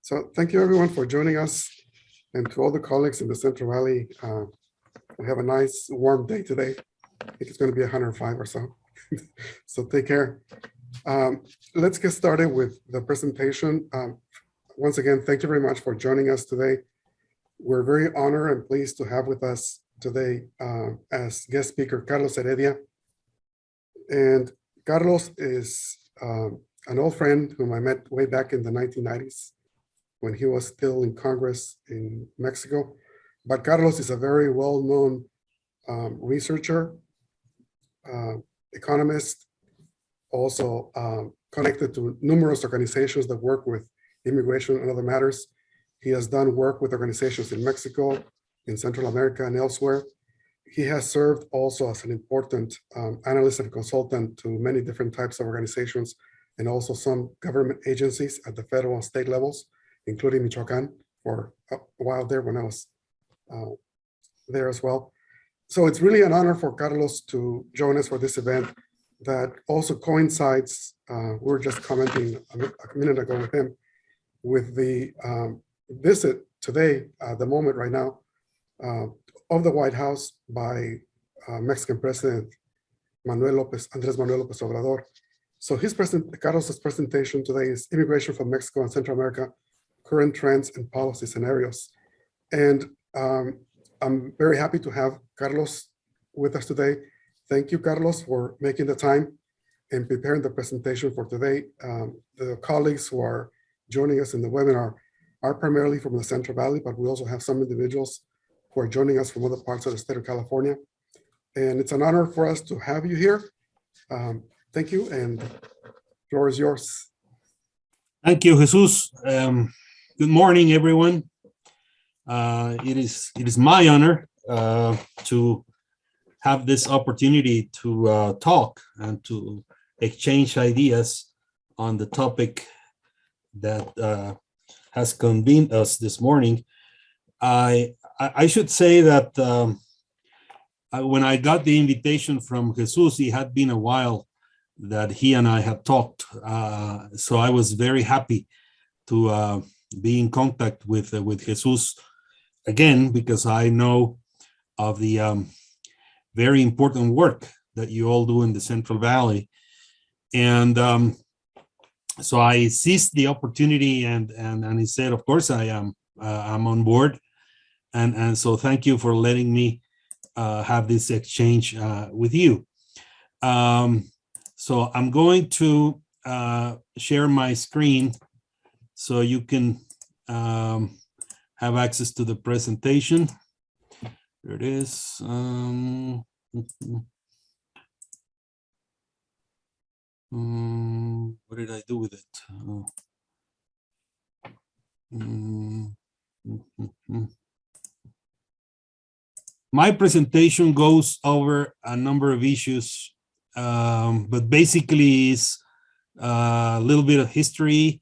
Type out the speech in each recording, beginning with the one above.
So thank you everyone for joining us, and to all the colleagues in the Central Valley. We have a nice warm day today. I think it's going to be 105 or so. So take care. Let's get started with the presentation. Once again, thank you very much for joining us today. We're very honored and pleased to have with us today as guest speaker Carlos Heredia. And Carlos is an old friend whom I met way back in the 1990s when he was still in Congress in Mexico. But Carlos is a very well-known researcher, economist, also connected to numerous organizations that work with immigration and other matters. He has done work with organizations in Mexico, in Central America, and elsewhere. He has served also as an important analyst and consultant to many different types of organizations and also some government agencies at the federal and state levels, including Michoacan for a while there when I was there as well. So it's really an honor for Carlos to join us for this event that also coincides, we were just commenting a minute ago with him, with the visit today, the moment right now, of the White House by Mexican President Andres Manuel Lopez Obrador. So Carlos's presentation today is Immigration from Mexico and Central America, Current Trends and Policy Scenarios. And I'm very happy to have Carlos with us today. Thank you, Carlos, for making the time and preparing the presentation for today. The colleagues who are joining us in the webinar are primarily from the Central Valley, but we also have some individuals who are joining us from other parts of the state of California. And it's an honor for us to have you here. Thank you, and the floor is yours. Thank you, Jesus. Good morning, everyone. It is my honor to have this opportunity to talk and to exchange ideas on the topic that has convened us this morning. I should say that when I got the invitation from Jesus, it had been a while that he and I had talked. So I was very happy to be in contact with Jesus again, because I know of the very important work that you all do in the Central Valley. And so I seized the opportunity and he said, of course I am, I'm on board. And so thank you for letting me have this exchange with you. So I'm going to share my screen so you can have access to the presentation. There it is. What did I do with it? My presentation goes over a number of issues, but basically is a little bit of history,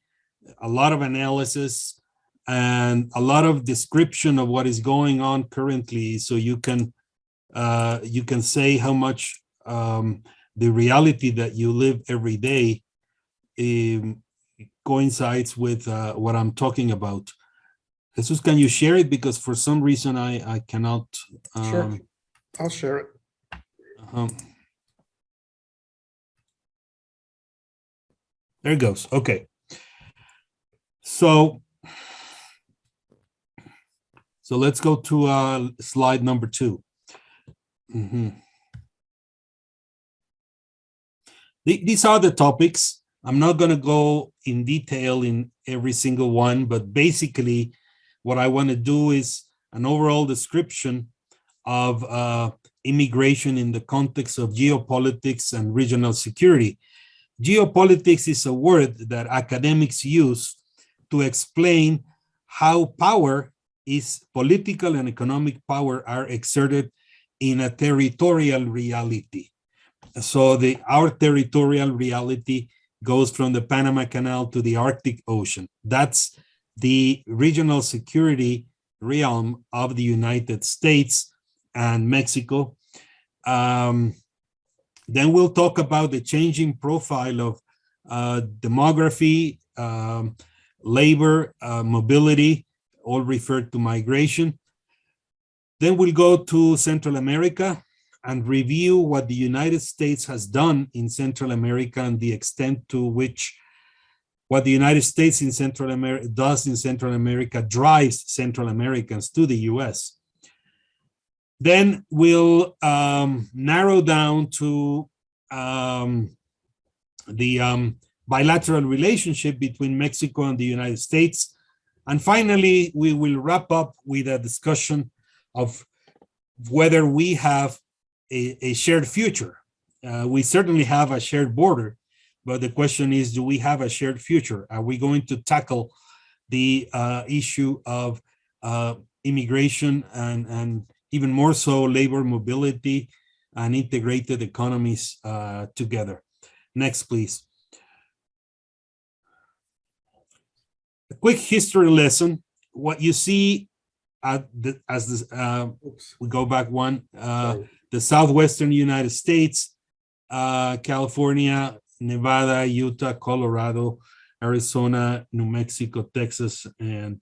a lot of analysis, and a lot of description of what is going on currently, so you can say how much the reality that you live every day coincides with what I'm talking about. Jesus, can you share it? Because for some reason I cannot. Sure, I'll share it. There it goes. Okay. So let's go to slide number 2. These are the topics. I'm not going to go in detail in every single one, but basically what I want to do is an overall description of immigration in the context of geopolitics and regional security. Geopolitics is a word that academics use to explain how power is political and economic power are exerted in a territorial reality. So our territorial reality goes from the Panama Canal to the Arctic Ocean. That's the regional security realm of the United States and Mexico. Then we'll talk about the changing profile of demography, labor, mobility, all referred to migration. Then we'll go to Central America and review what the United States has done in Central America and the extent to which what the United States in Central America does in Central America drives Central Americans to the US. Then we'll narrow down to the bilateral relationship between Mexico and the United States. And finally, we will wrap up with a discussion of whether we have a shared future. We certainly have a shared border, but the question is, do we have a shared future? Are we going to tackle the issue of immigration and even more so labor mobility and integrated economies together? Next, please. A quick history lesson. What you see we go back one, the Southwestern United States, California, Nevada, Utah, Colorado, Arizona, New Mexico, Texas, and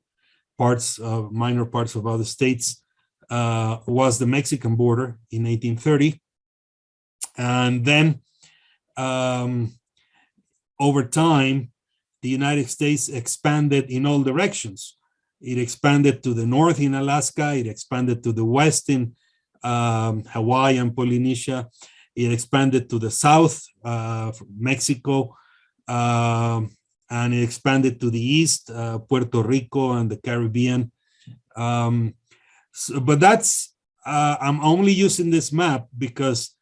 minor parts of other states, was the Mexican border in 1830. And then over time, the United States expanded in all directions. It expanded to the north in Alaska. It expanded to the west in Hawaii and Polynesia. It expanded to the south, Mexico, and it expanded to the east, Puerto Rico and the Caribbean. But that's, I'm only using this map because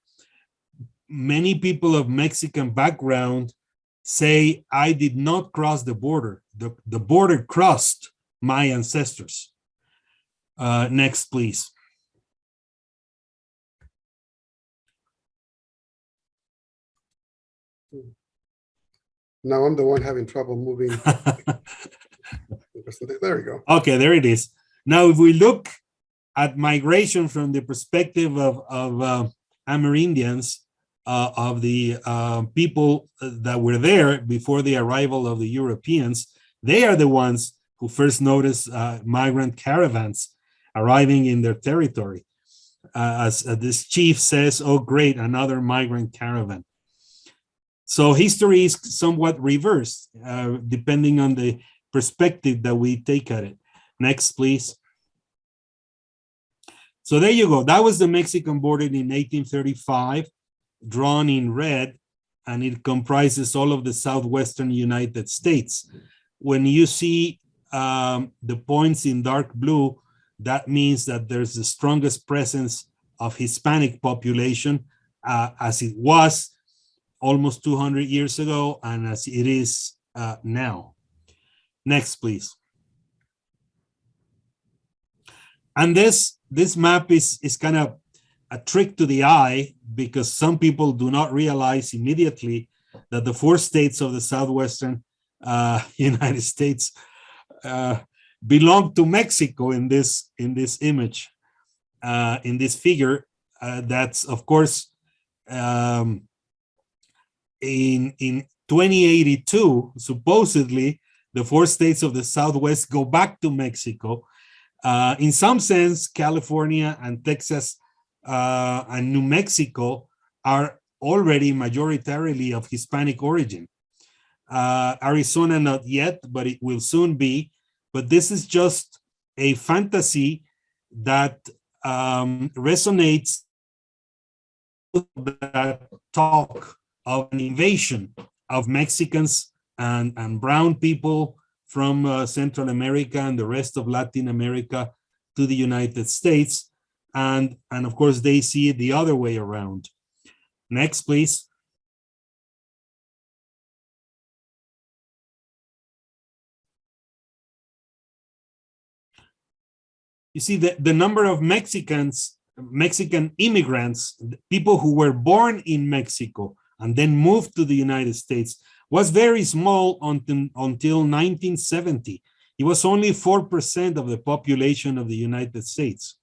many people of Mexican background say, I did not cross the border. The border crossed my ancestors. Next, please. Now I'm the one having trouble moving. There we go. Okay, there it is. Now, if we look at migration from the perspective of Amerindians, of the people that were there before the arrival of the Europeans, they are the ones who first noticed migrant caravans arriving in their territory. As this chief says, oh, great, another migrant caravan. So history is somewhat reversed, depending on the perspective that we take at it. Next, please. So there you go. That was the Mexican border in 1835, drawn in red, and it comprises all of the southwestern United States. When you see the points in dark blue, that means that there's the strongest presence of Hispanic population, as it was almost 200 years ago and as it is now. Next, please. And this map is kind of a trick to the eye, because some people do not realize immediately that the 4 states of the southwestern United States belong to Mexico in this image, in this figure. That's, of course, in 2082, supposedly, the 4 states of the Southwest go back to Mexico. In some sense, California and Texas and New Mexico are already majoritarily of Hispanic origin. Arizona, not yet, but it will soon be. But this is just a fantasy that resonates with that talk of an invasion of Mexicans and brown people from Central America and the rest of Latin America to the United States. And of course, they see it the other way around. Next, please. You see the number of Mexican immigrants, people who were born in Mexico and then moved to the United States, was very small until 1970. It was only 4% of the population of the United States,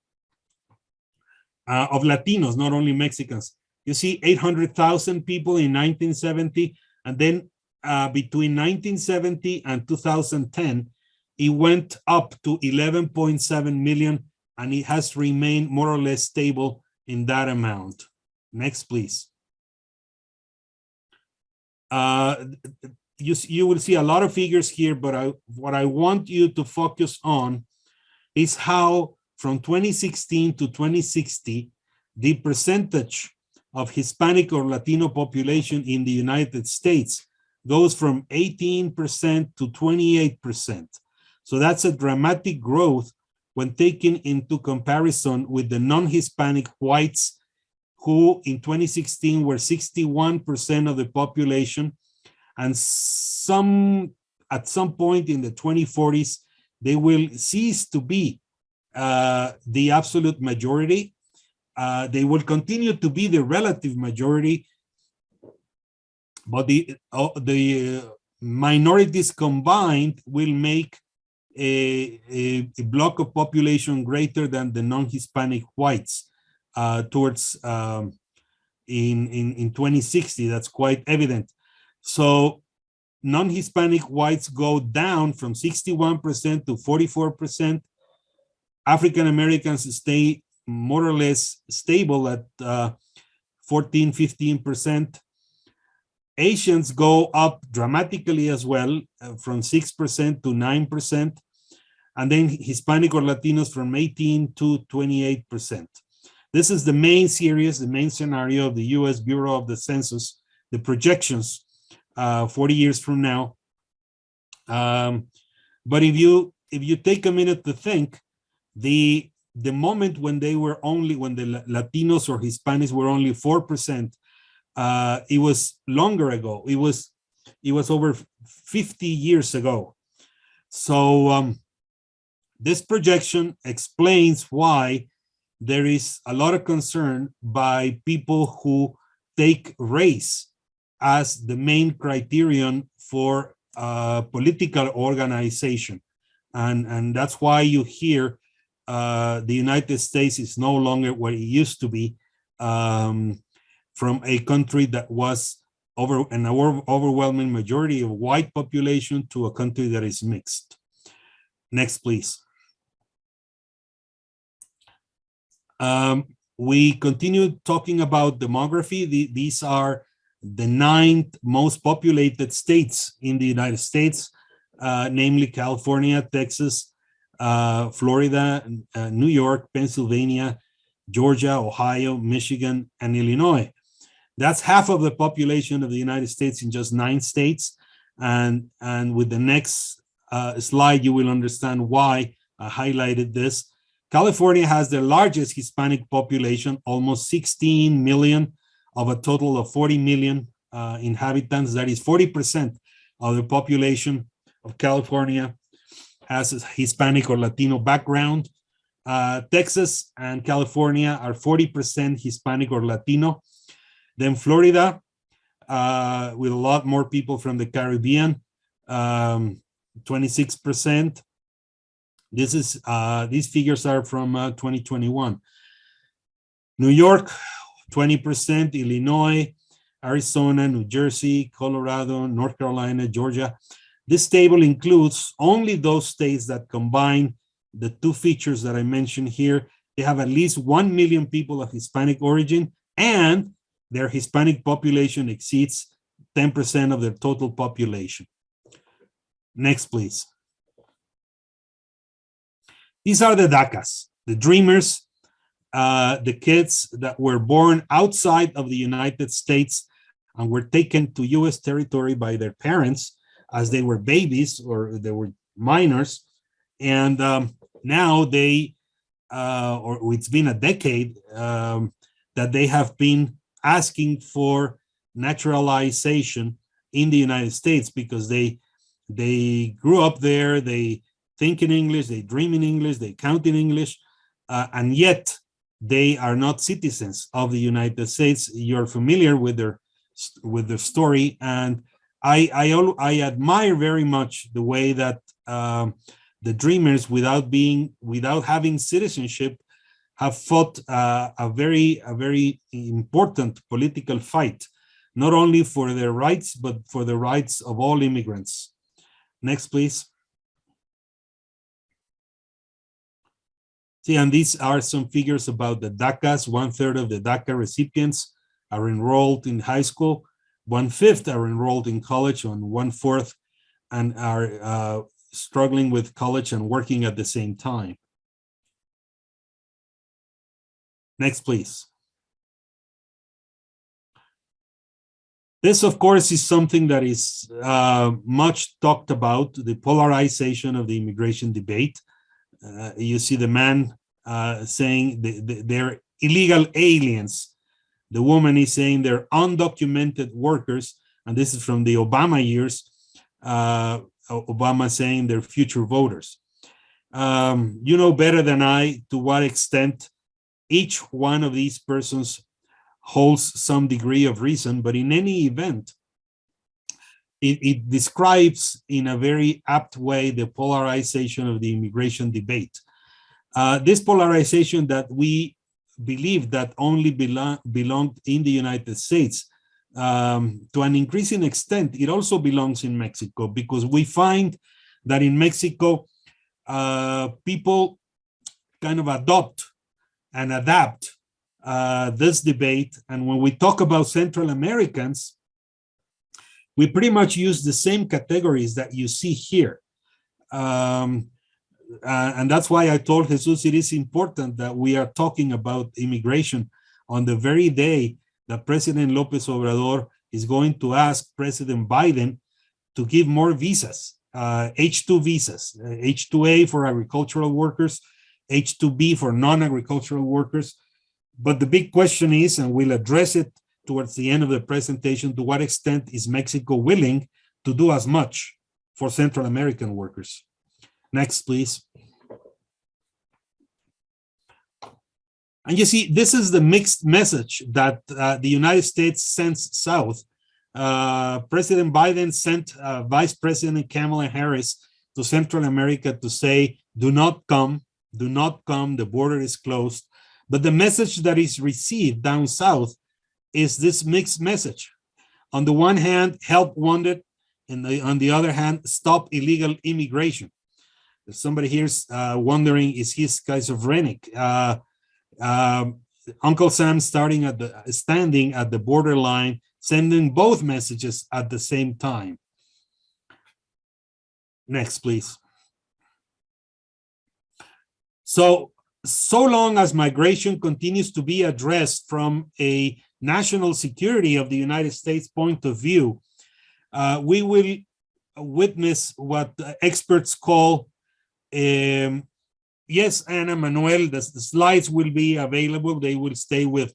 of Latinos, not only Mexicans. You see 800,000 people in 1970, and then between 1970 and 2010, it went up to 11.7 million, and it has remained more or less stable in that amount. Next, please. You will see a lot of figures here, but what I want you to focus on is how from 2016 to 2060, the percentage of Hispanic or Latino population in the United States goes from 18% to 28%. So that's a dramatic growth when taken into comparison with the non-Hispanic whites, who in 2016 were 61% of the population, and at some point in the 2040s, they will cease to be the absolute majority. They will continue to be the relative majority, but the minorities combined will make a block of population greater than the non-Hispanic whites towards in 2060. That's quite evident. So non-Hispanic whites go down from 61% to 44%. African Americans stay more or less stable at 14–15%. Asians go up dramatically as well, from 6% to 9%, and then Hispanic or Latinos from 18 to 28%. This is the main series, the main scenario of the U.S. Bureau of the Census, the projections 40 years from now. But if you take a minute to think, the moment when the Latinos or Hispanics were only 4%, it was longer ago. It was over 50 years ago. So this projection explains why there is a lot of concern by people who take race as the main criterion for political organization. And that's why you hear the United States is no longer what it used to be, from a country that was an overwhelming majority of white population to a country that is mixed. Next, please. We continue talking about demography. These are the 9th most populated states in the United States, namely California, Texas, Florida, New York, Pennsylvania, Georgia, Ohio, Michigan, and Illinois. That's half of the population of the United States in just 9 states. And with the next slide, you will understand why I highlighted this. California has the largest Hispanic population, almost 16 million of a total of 40 million inhabitants. That is 40% of the population of California has a Hispanic or Latino background. Texas and California are 40% Hispanic or Latino. Then Florida, with a lot more people from the Caribbean, 26%. These figures are from 2021. New York, 20%, Illinois, Arizona, New Jersey, Colorado, North Carolina, Georgia. This table includes only those states that combine the 2 features that I mentioned here. They have at least 1 million people of Hispanic origin, and their Hispanic population exceeds 10% of their total population. Next, please. These are the Dacas, the Dreamers, the kids that were born outside of the United States and were taken to U.S. territory by their parents as they were babies or they were minors. And now or it's been a decade that they have been asking for naturalization in the United States because they grew up there, they think in English, they dream in English, they count in English, and yet they are not citizens of the United States. You're familiar with their story, and I admire very much the way that the Dreamers, without having citizenship, have fought a very important political fight not only for their rights, but for the rights of all immigrants. Next, please. See, and these are some figures about the Dacas. 1/3 of the Daca recipients are enrolled in high school, 1/5 are enrolled in college, and 1/4 and are struggling with college and working at the same time. Next, please. This, of course, is something that is much talked about, the polarization of the immigration debate. You see the man saying they're illegal aliens. The woman is saying they're undocumented workers, and this is from the Obama years. Obama saying they're future voters. You know better than I to what extent each one of these persons holds some degree of reason, but in any event, it describes in a very apt way the polarization of the immigration debate. This polarization that we believe that only belonged in the United States, to an increasing extent, it also belongs in Mexico, because we find that in Mexico, people kind of adopt and adapt this debate. And when we talk about Central Americans, we pretty much use the same categories that you see here. And that's why I told Jesus it is important that we are talking about immigration on the very day that President López Obrador is going to ask President Biden to give more visas, H-2 visas, H-2A for agricultural workers, H-2B for non-agricultural workers. But the big question is, and we'll address it towards the end of the presentation, to what extent is Mexico willing to do as much for Central American workers? Next, please. And you see, this is the mixed message that the United States sends south. President Biden sent Vice President Kamala Harris to Central America to say, do not come, the border is closed. But the message that is received down south is this mixed message. On the one hand, help wanted, and on the other hand, stop illegal immigration. If somebody here's wondering, is he schizophrenic? Uncle Sam standing at the borderline, sending both messages at the same time. Next, please. So long as migration continues to be addressed from a national security of the United States point of view, we will witness what experts call, yes, Ana Manuel, the slides will be available. They will stay with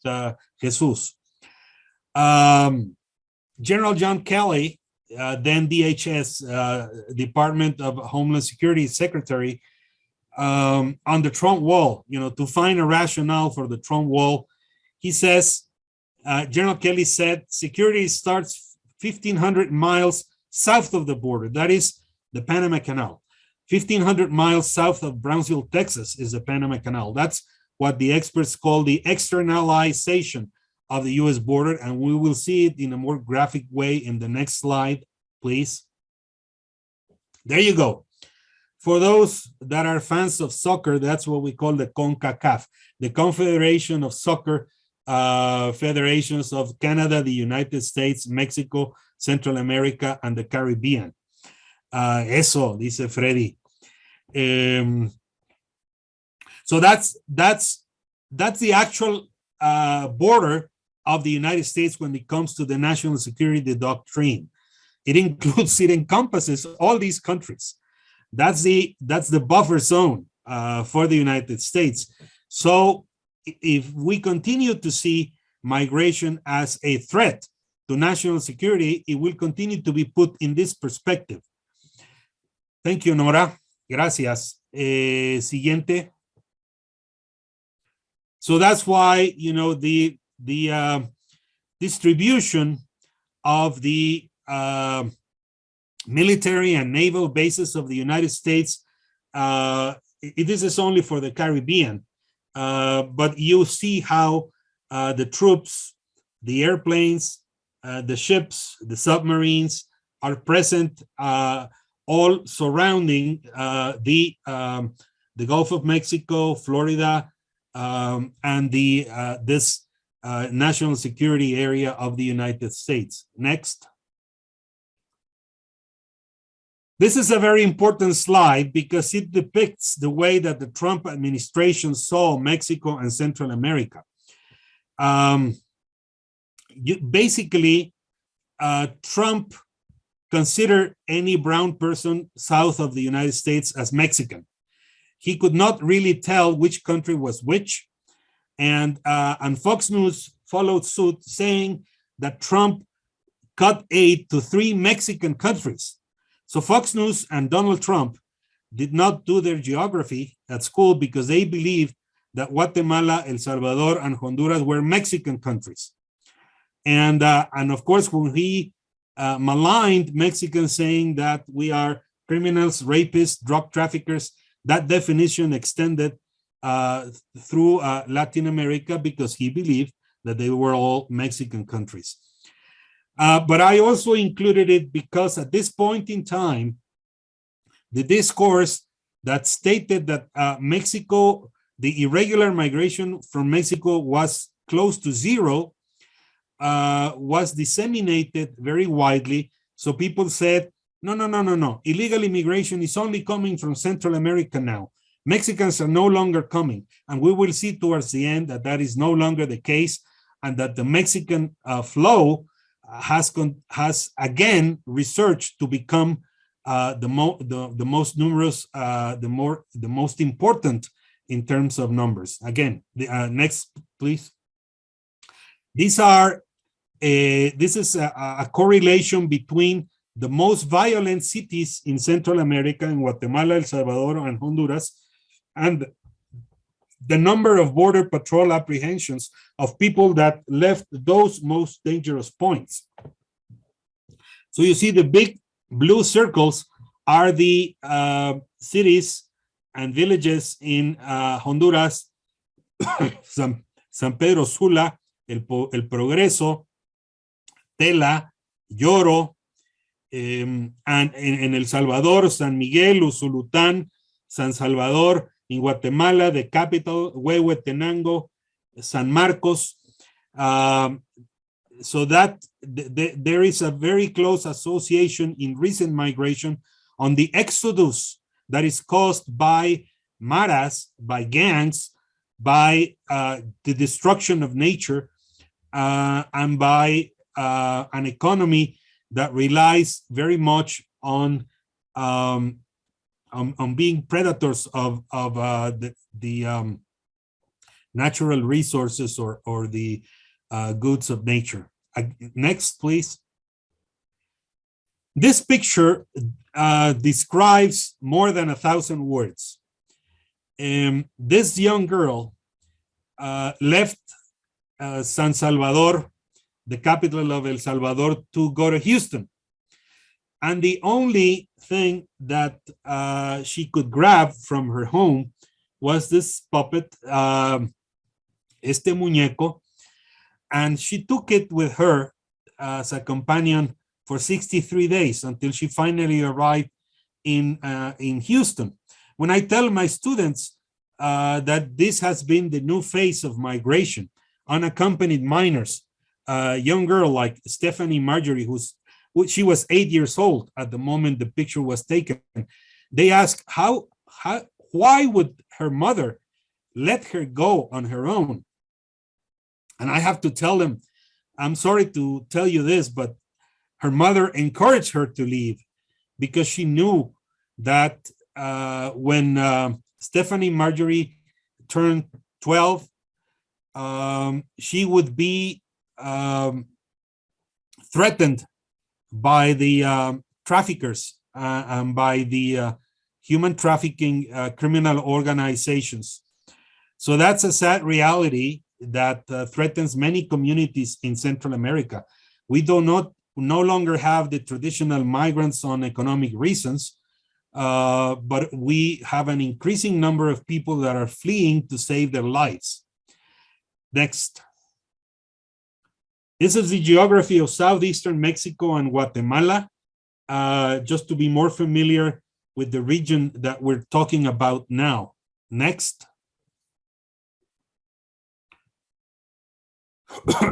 Jesus. General John Kelly, then DHS, Department of Homeland Security Secretary, on the Trump wall, to find a rationale for the Trump wall, he says, General Kelly said, security starts 1,500 miles south of the border. That is the Panama Canal. 1,500 miles south of Brownsville, Texas is the Panama Canal. That's what the experts call the externalization of the US border. And we will see it in a more graphic way in the next slide, please. There you go. For those that are fans of soccer, that's what we call the CONCACAF, the Confederation of Soccer Federations of Canada, the United States, Mexico, Central America, and the Caribbean. Eso, dice Freddy. So that's the actual border of the United States when it comes to the national security doctrine. It encompasses all these countries. That's the buffer zone for the United States. So if we continue to see migration as a threat to national security, it will continue to be put in this perspective. Thank you, Nora. Gracias. Siguiente. So that's why, the distribution of the military and naval bases of the United States, this is only for the Caribbean, but you see how the troops, the airplanes, the ships, the submarines are present all surrounding the Gulf of Mexico, Florida, and this national security area of the United States. Next. This is a very important slide because it depicts the way that the Trump administration saw Mexico and Central America. Basically, Trump considered any brown person south of the United States as Mexican. He could not really tell which country was which. And Fox News followed suit, saying that Trump cut aid to 3 Mexican countries. So Fox News and Donald Trump did not do their geography at school because they believed that Guatemala, El Salvador, and Honduras were Mexican countries. And of course, when he maligned Mexicans, saying that we are criminals, rapists, drug traffickers, that definition extended through Latin America because he believed that they were all Mexican countries. But I also included it because at this point in time, the discourse that stated that Mexico, the irregular migration from Mexico was close to zero, was disseminated very widely. So people said, no. Illegal immigration is only coming from Central America now. Mexicans are no longer coming. And we will see towards the end that that is no longer the case, and that the Mexican flow has again researched to become the most numerous, the most important in terms of numbers. Again, next, please. This is a correlation between the most violent cities in Central America, in Guatemala, El Salvador, and Honduras, and the number of border patrol apprehensions of people that left those most dangerous points. So you see the big blue circles are the cities and villages in Honduras, San Pedro Sula, El Progreso, Tela, Lloro, and in El Salvador, San Miguel, Usulután, San Salvador. In Guatemala, the capital, Huehuetenango, San Marcos. So that there is a very close association in recent migration on the exodus that is caused by maras, by gangs, by the destruction of nature, and by an economy that relies very much on being predators of the natural resources or the goods of nature. Next, please. This picture describes more than 1,000 words. This young girl left San Salvador, the capital of El Salvador, to go to Houston. And the only thing that she could grab from her home was this puppet, este muñeco, and she took it with her as a companion for 63 days until she finally arrived in Houston. When I tell my students that this has been the new phase of migration, unaccompanied minors, a young girl like Stephanie Marjorie, she was 8 years old at the moment the picture was taken. They ask why would her mother let her go on her own? And I have to tell them, I'm sorry to tell you this, but her mother encouraged her to leave because she knew that when Stephanie Marjorie turned 12, she would be threatened by the traffickers and by the human trafficking criminal organizations. So that's a sad reality that threatens many communities in Central America. We no longer have the traditional migrants on economic reasons, but we have an increasing number of people that are fleeing to save their lives. Next. This is the geography of Southeastern Mexico and Guatemala, just to be more familiar with the region that we're talking about now. Next.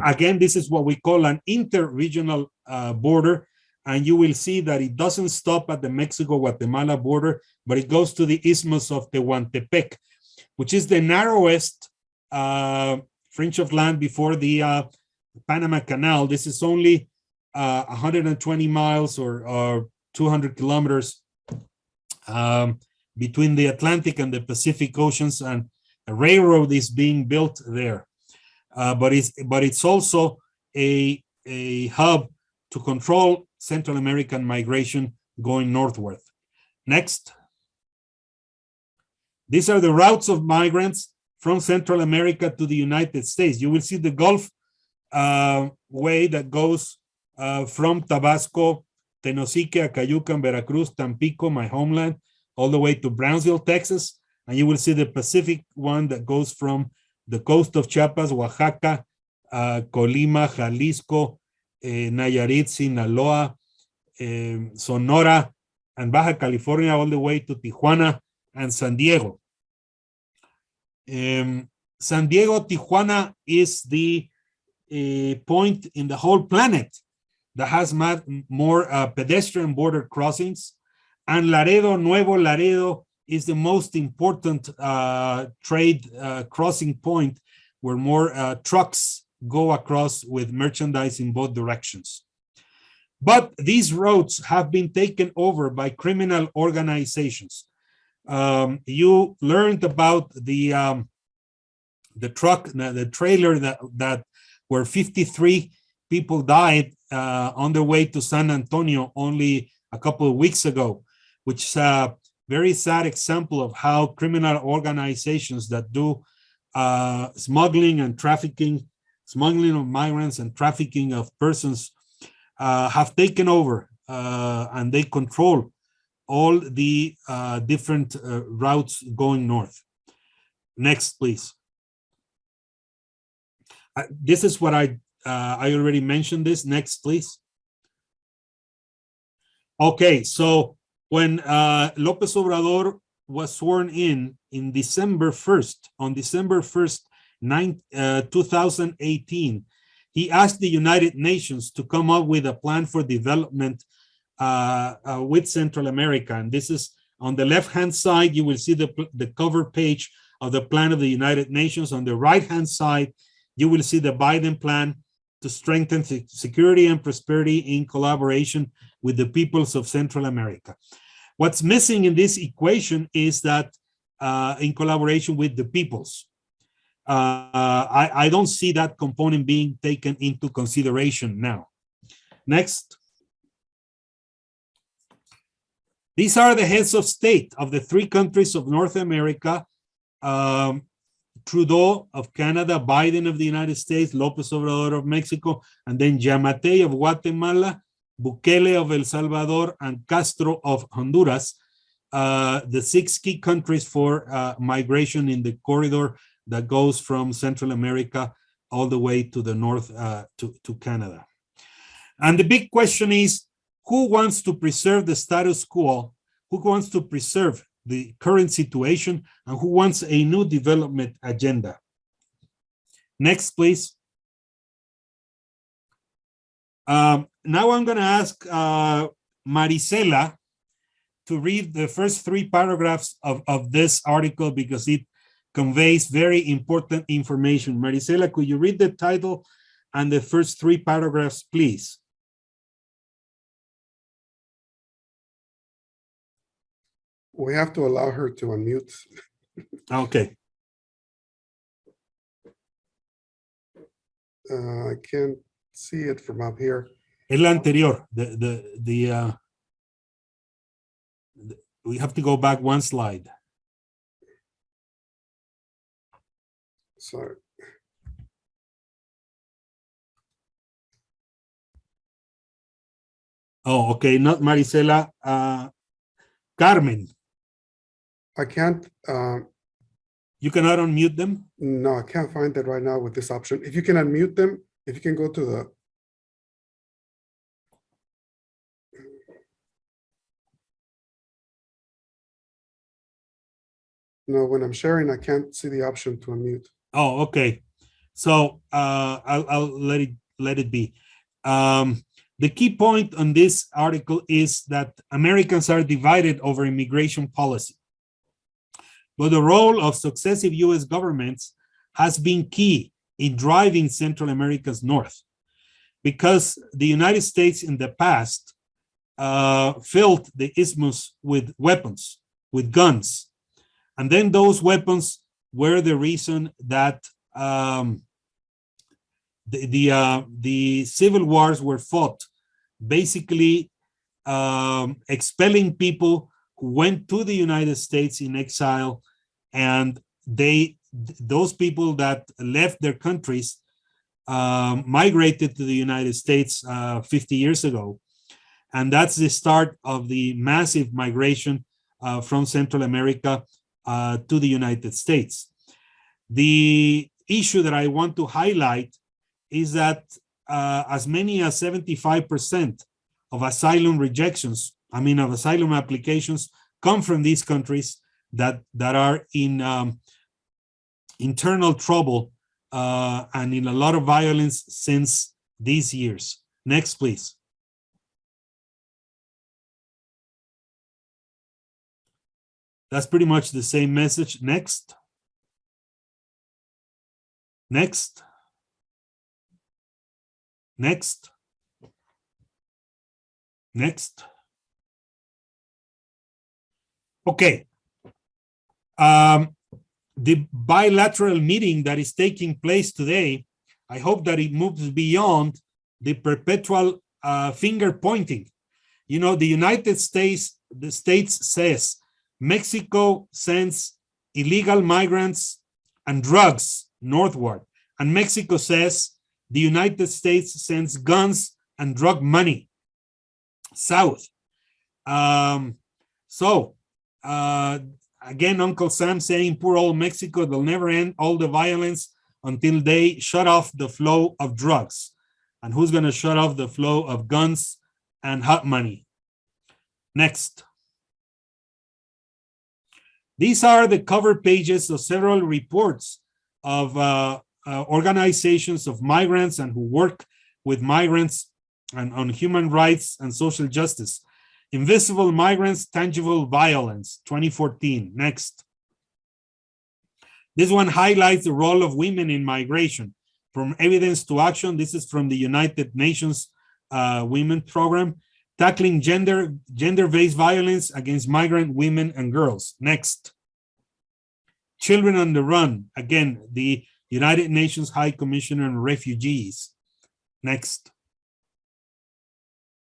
Again, this is what we call an inter-regional border, and you will see that it doesn't stop at the Mexico-Guatemala border, but it goes to the Isthmus of Tehuantepec, which is the narrowest fringe of land before the Panama Canal. This is only 120 miles or 200 kilometers between the Atlantic and the Pacific Oceans, and a railroad is being built there. But it's also a hub to control Central American migration going northward. Next. These are the routes of migrants from Central America to the United States. You will see the Gulf way that goes from Tabasco, Tenosique, Acayucan, Veracruz, Tampico, my homeland, all the way to Brownsville, Texas. And you will see the Pacific one that goes from the coast of Chiapas, Oaxaca, Colima, Jalisco, Nayarit, Sinaloa, Sonora, and Baja California, all the way to Tijuana and San Diego. San Diego, Tijuana is the point in the whole planet that has more pedestrian border crossings, and Nuevo Laredo is the most important trade crossing point where more trucks go across with merchandise in both directions. But these roads have been taken over by criminal organizations. You learned about the truck, the trailer that where 53 people died on their way to San Antonio only a couple of weeks ago, which is a very sad example of how criminal organizations that do smuggling and trafficking, smuggling of migrants and trafficking of persons have taken over and they control all the different routes going north. Next, please. This is what I already mentioned this. Next, please. Okay, so when López Obrador was sworn in December 1st, on December 1st, 2018, he asked the United Nations to come up with a plan for development with Central America. And this is on the left-hand side, you will see the cover page of the plan of the United Nations. On the right-hand side, you will see the Biden plan to strengthen security and prosperity in collaboration with the peoples of Central America. What's missing in this equation is that in collaboration with the peoples. I don't see that component being taken into consideration now. Next. These are the heads of state of the three countries of North America. Trudeau of Canada, Biden of the United States, López Obrador of Mexico, and then Yamatei of Guatemala, Bukele of El Salvador, and Castro of Honduras, the 6 key countries for migration in the corridor that goes from Central America all the way to the north to Canada. And the big question is, who wants to preserve the status quo? Who wants to preserve the current situation, and who wants a new development agenda? Next, please. Now I'm going to ask Marisela to read the first 3 paragraphs of this article because it conveys very important information. Marisela, could you read the title and the first 3 paragraphs, please? We have to allow her to unmute. Okay. I can't see it from up here. El anterior, we have to go back 1 slide. Sorry. Oh, okay, not Marisela, Carmen. I can't. You cannot unmute them? No, I can't find that right now with this option. If you can unmute them, if you can go to the No, when I'm sharing, I can't see the option to unmute. Oh, okay. So I'll let it be. The key point on this article is that Americans are divided over immigration policy. But the role of successive US governments has been key in driving Central America's north, because the United States in the past filled the isthmus with weapons, with guns. And then those weapons were the reason that the civil wars were fought, basically expelling people who went to the United States in exile, and those people that left their countries migrated to the United States 50 years ago. And that's the start of the massive migration from Central America to the United States. The issue that I want to highlight is that as many as 75% of asylum rejections, of asylum applications, come from these countries that are in internal trouble and in a lot of violence since these years. Next, please. That's pretty much the same message. Next. Next. Next. Next. Okay. The bilateral meeting that is taking place today, I hope that it moves beyond the perpetual finger pointing. You know, the United States, says Mexico sends illegal migrants and drugs northward, and Mexico says the United States sends guns and drug money south. Again, Uncle Sam saying, poor old Mexico, they'll never end all the violence until they shut off the flow of drugs. And who's going to shut off the flow of guns and hot money? Next. These are the cover pages of several reports of organizations of migrants and who work with migrants and on human rights and social justice. Invisible Migrants, Tangible Violence, 2014. Next. This one highlights the role of women in migration. From evidence to action, this is from the United Nations Women Program, tackling gender-based violence against migrant women and girls. Next. Children on the Run, again, the United Nations High Commissioner on Refugees. Next.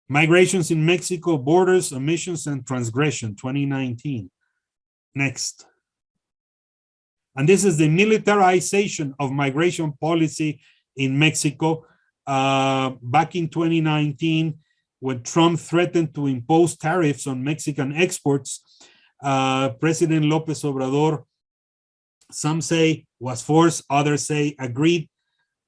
Migrations in Mexico, Borders, Omissions, and Transgression, 2019. Next. And this is the militarization of migration policy in Mexico. Back in 2019, when Trump threatened to impose tariffs on Mexican exports, President López Obrador, some say was forced, others say agreed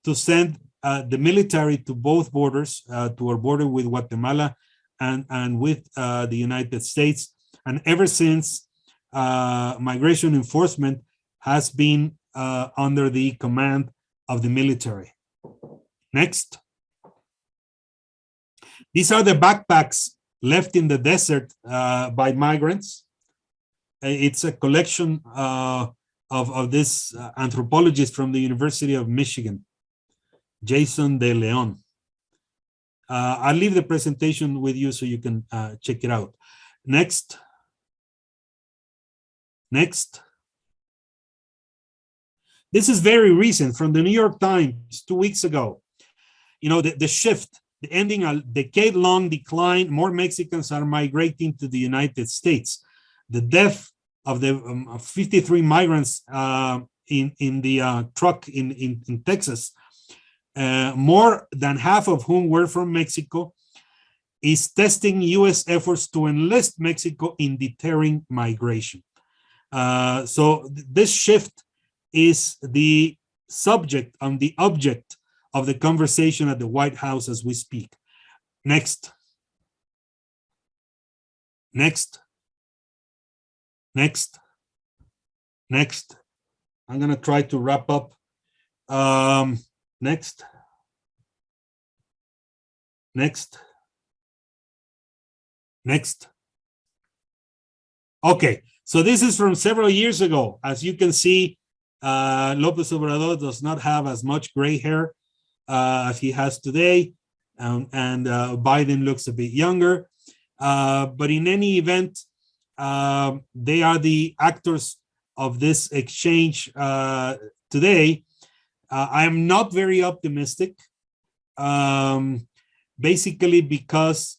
to send the military to both borders, to our border with Guatemala and with the United States. And ever since, migration enforcement has been under the command of the military. Next. These are the backpacks left in the desert by migrants. It's a collection of this anthropologist from the University of Michigan, Jason De Leon. I'll leave the presentation with you so you can check it out. Next. Next. This is very recent from the New York Times 2 weeks ago. You know, the shift, the ending a decade-long decline, more Mexicans are migrating to the United States. The death of the 53 migrants in the truck in Texas, more than half of whom were from Mexico, is testing U.S. efforts to enlist Mexico in deterring migration. So this shift is the subject and the object of the conversation at the White House as we speak. Next. Next. Next. Next. I'm going to try to wrap up. Next. Next. Next. Okay, so this is from several years ago. As you can see, López Obrador does not have as much gray hair as he has today, and Biden looks a bit younger. But in any event, they are the actors of this exchange today. I am not very optimistic, basically because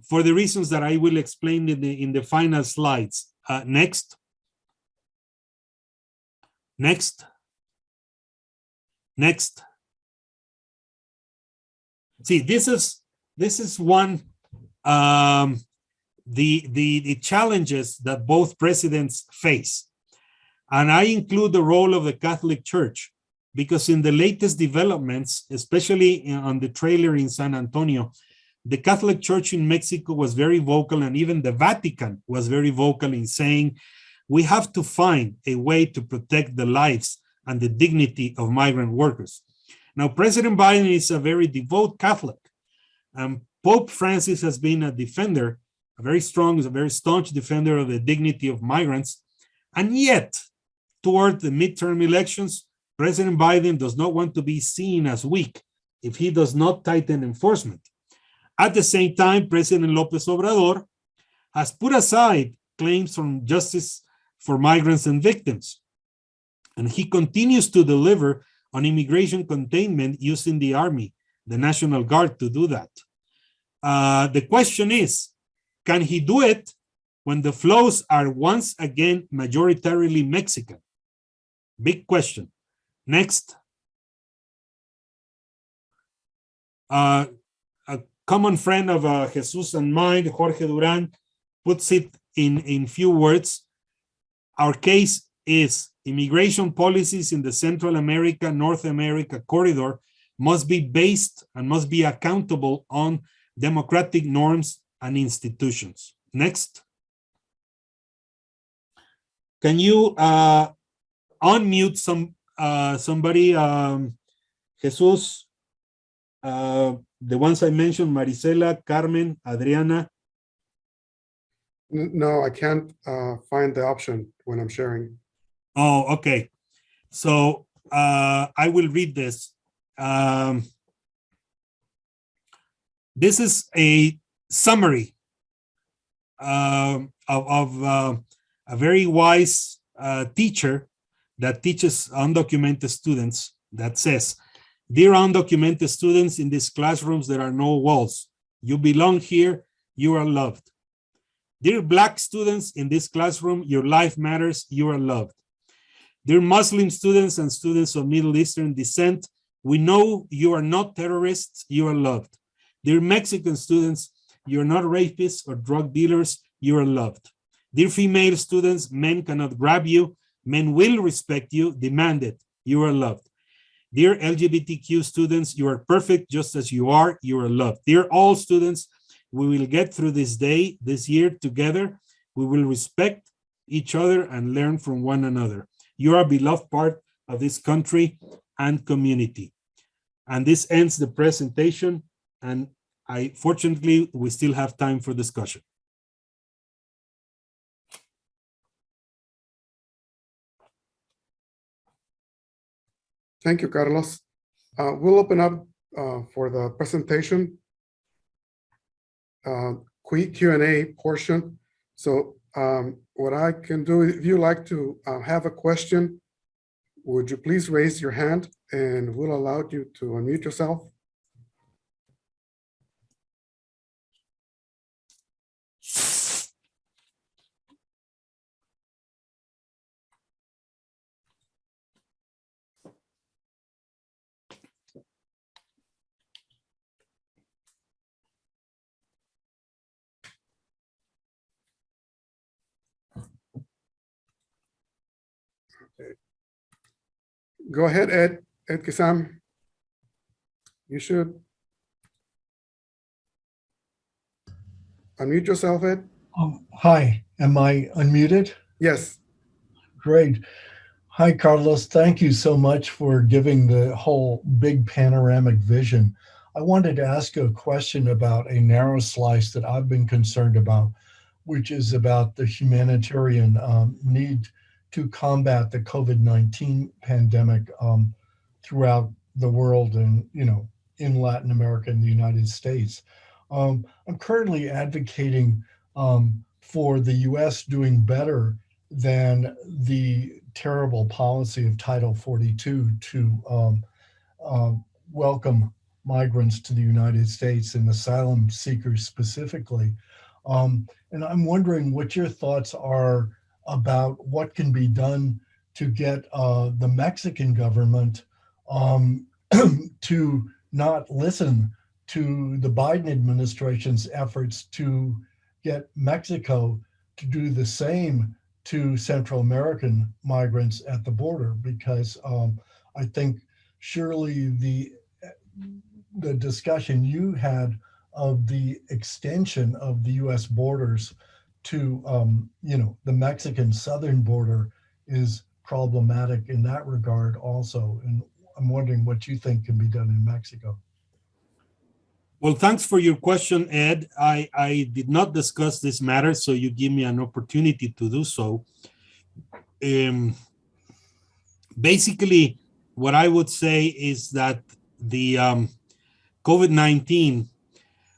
for the reasons that I will explain in the final slides. Next. Next. Next. See, this is one the challenges that both presidents face. And I include the role of the Catholic Church, because in the latest developments, especially on the trailer in San Antonio, the Catholic Church in Mexico was very vocal, and even the Vatican was very vocal in saying, we have to find a way to protect the lives and the dignity of migrant workers. Now, President Biden is a very devout Catholic, and Pope Francis has been a defender, a very staunch defender of the dignity of migrants. And yet, toward the midterm elections, President Biden does not want to be seen as weak if he does not tighten enforcement. At the same time, President López Obrador has put aside claims from justice for migrants and victims, and he continues to deliver on immigration containment using the Army, the National Guard, to do that. The question is, can he do it when the flows are once again majoritarily Mexican? Big question. Next. A common friend of Jesus and mine, Jorge Duran, puts it in few words. Our case is immigration policies in the Central America, North America corridor must be based and must be accountable on democratic norms and institutions. Next. Can you unmute somebody, Jesus? The ones I mentioned, Marisela, Carmen, Adriana. No, I can't find the option when I'm sharing. Oh, okay. So I will read this. This is a summary of a very wise teacher that teaches undocumented students, that says, dear undocumented students, in these classrooms there are no walls. You belong here, you are loved. Dear Black students, in this classroom, your life matters, you are loved. Dear Muslim students and students of Middle Eastern descent, we know you are not terrorists, you are loved. Dear Mexican students, you are not rapists or drug dealers, you are loved. Dear female students, men cannot grab you, men will respect you, demand it, you are loved. Dear LGBTQ students, you are perfect just as you are loved. Dear all students, we will get through this day, this year together. We will respect each other and learn from one another. You are a beloved part of this country and community. And this ends the presentation. And fortunately, we still have time for discussion. Thank you, Carlos. We'll open up for the presentation Q&A portion. So what I can do, if you like to have a question, would you please raise your hand and we'll allow you to unmute yourself. Go ahead, Ed Kisam. You should unmute yourself, Ed. Hi, am I unmuted? Yes. Great. Hi, Carlos. Thank you so much for giving the whole big panoramic vision. I wanted to ask you a question about a narrow slice that I've been concerned about, which is about the humanitarian need to combat the COVID-19 pandemic throughout the world and, in Latin America and the United States. I'm currently advocating for the US doing better than the terrible policy of Title 42 to welcome migrants to the United States and asylum seekers specifically. And I'm wondering what your thoughts are about what can be done to get the Mexican government to not listen to the Biden administration's efforts to get Mexico to do the same to Central American migrants at the border, because I think surely the discussion you had of the extension of the U.S. borders to the Mexican southern border is problematic in that regard also. And I'm wondering what you think can be done in Mexico. Well, thanks for your question, Ed. I did not discuss this matter, so you give me an opportunity to do so. Basically, what I would say is that the COVID-19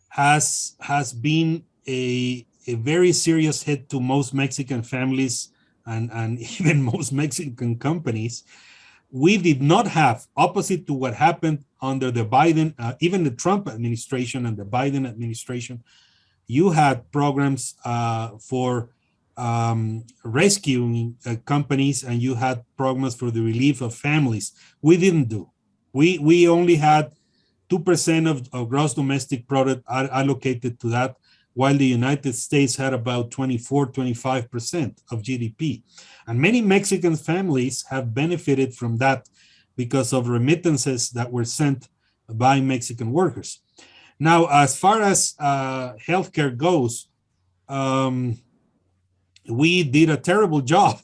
has been a very serious hit to most Mexican families and even most Mexican companies. We did not have, opposite to what happened under the Biden, even the Trump administration and the Biden administration, you had programs for rescuing companies, and you had programs for the relief of families. We didn't do. We only had 2% of gross domestic product allocated to that, while the United States had about 25% of GDP. And many Mexican families have benefited from that because of remittances that were sent by Mexican workers. Now, as far as healthcare goes, we did a terrible job.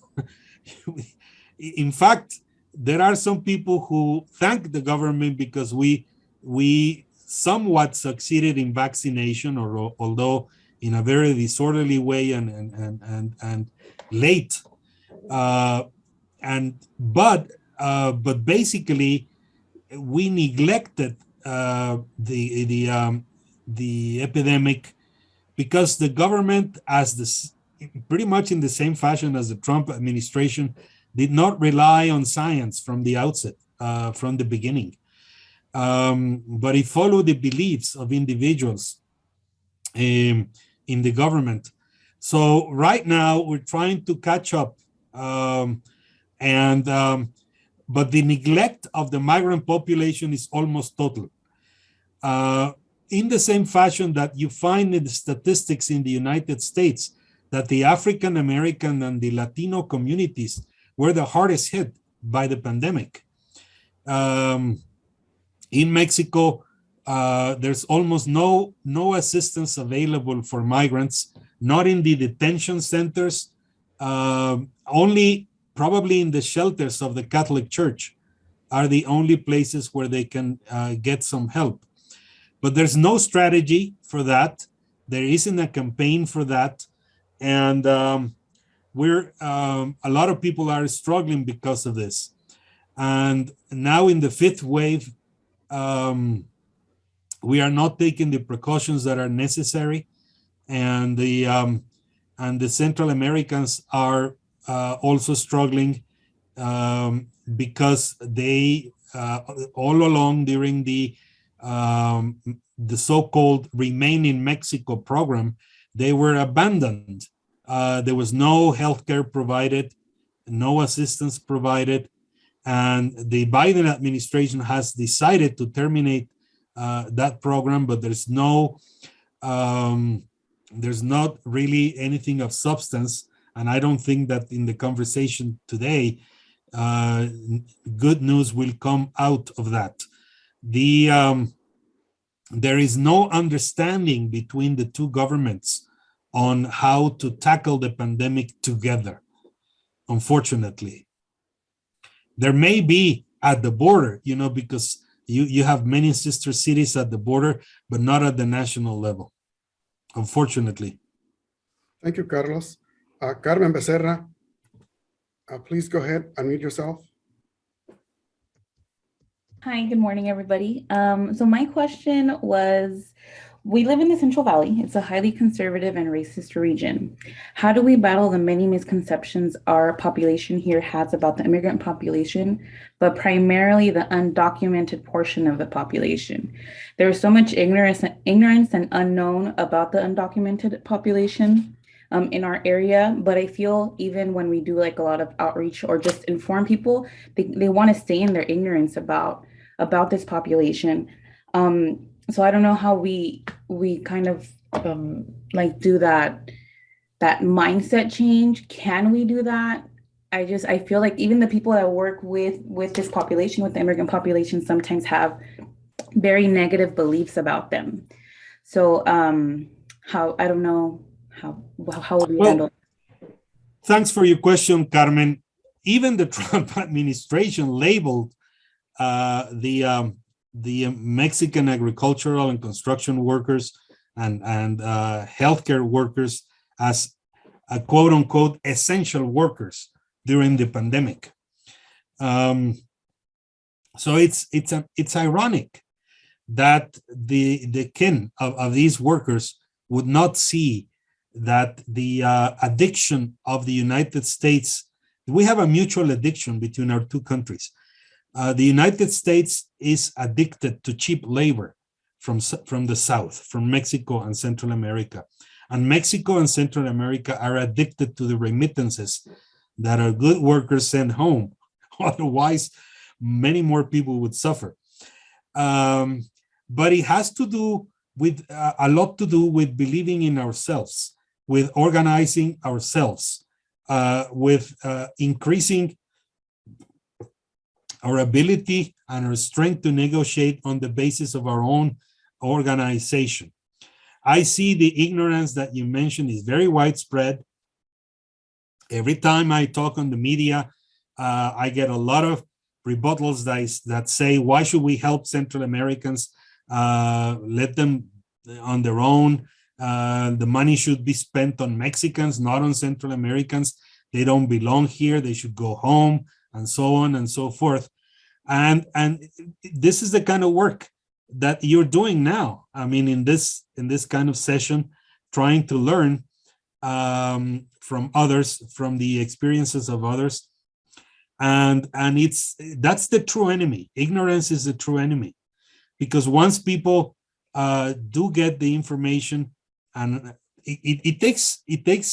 In fact, there are some people who thank the government because we somewhat succeeded in vaccination, or although in a very disorderly way and late. But basically, we neglected the epidemic because the government, pretty much in the same fashion as the Trump administration, did not rely on science from the outset, from the beginning. But it followed the beliefs of individuals in the government. So right now we're trying to catch up, but the neglect of the migrant population is almost total. In the same fashion that you find in the statistics in the United States that the African American and the Latino communities were the hardest hit by the pandemic. In Mexico, there's almost no assistance available for migrants, not in the detention centers, only probably in the shelters of the Catholic Church are the only places where they can get some help. But there's no strategy for that. There isn't a campaign for that. And a lot of people are struggling because of this. And now in the fifth wave, we are not taking the precautions that are necessary, and the Central Americans are also struggling because they all along during the so-called Remain in Mexico program, they were abandoned. There was no healthcare provided, no assistance provided, and the Biden administration has decided to terminate that program, but there's not really anything of substance. And I don't think that in the conversation today, good news will come out of that. There is no understanding between the two governments on how to tackle the pandemic together. unfortunately. There may be at the border, because you have many sister cities at the border, but not at the national level, unfortunately. Thank you, Carlos. Carmen Becerra, please go ahead, unmute yourself. Hi, good morning, everybody. So my question was, we live in the Central Valley. It's a highly conservative and racist region. How do we battle the many misconceptions our population here has about the immigrant population, but primarily the undocumented portion of the population? There is so much ignorance and unknown about the undocumented population in our area, but I feel even when we do like a lot of outreach or just inform people, they want to stay in their ignorance about this population. So I don't know how we kind of like do that mindset change. Can we do that? I feel like even the people that work with this population, with the immigrant population, sometimes have very negative beliefs about them. So I don't know how would we handle it? Thanks for your question, Carmen. Even the Trump administration labeled the Mexican agricultural and construction workers and healthcare workers as a quote unquote essential workers during the pandemic. So it's ironic that the kin of these workers would not see that the addiction of the United States, we have a mutual addiction between our two countries. The United States is addicted to cheap labor from the South, from Mexico and Central America. And Mexico and Central America are addicted to the remittances that our good workers send home. Otherwise, many more people would suffer. But it has to do with a lot to do with believing in ourselves, with organizing ourselves, with increasing our ability and our strength to negotiate on the basis of our own organization. I see the ignorance that you mentioned is very widespread. Every time I talk on the media, I get a lot of rebuttals that say, why should we help Central Americans? Let them on their own. The money should be spent on Mexicans, not on Central Americans. They don't belong here. They should go home, and so on and so forth. And this is the kind of work that you're doing now. I mean, in this kind of session, trying to learn from others, from the experiences of others. And that's the true enemy. Ignorance is the true enemy. Because once people do get the information, and it takes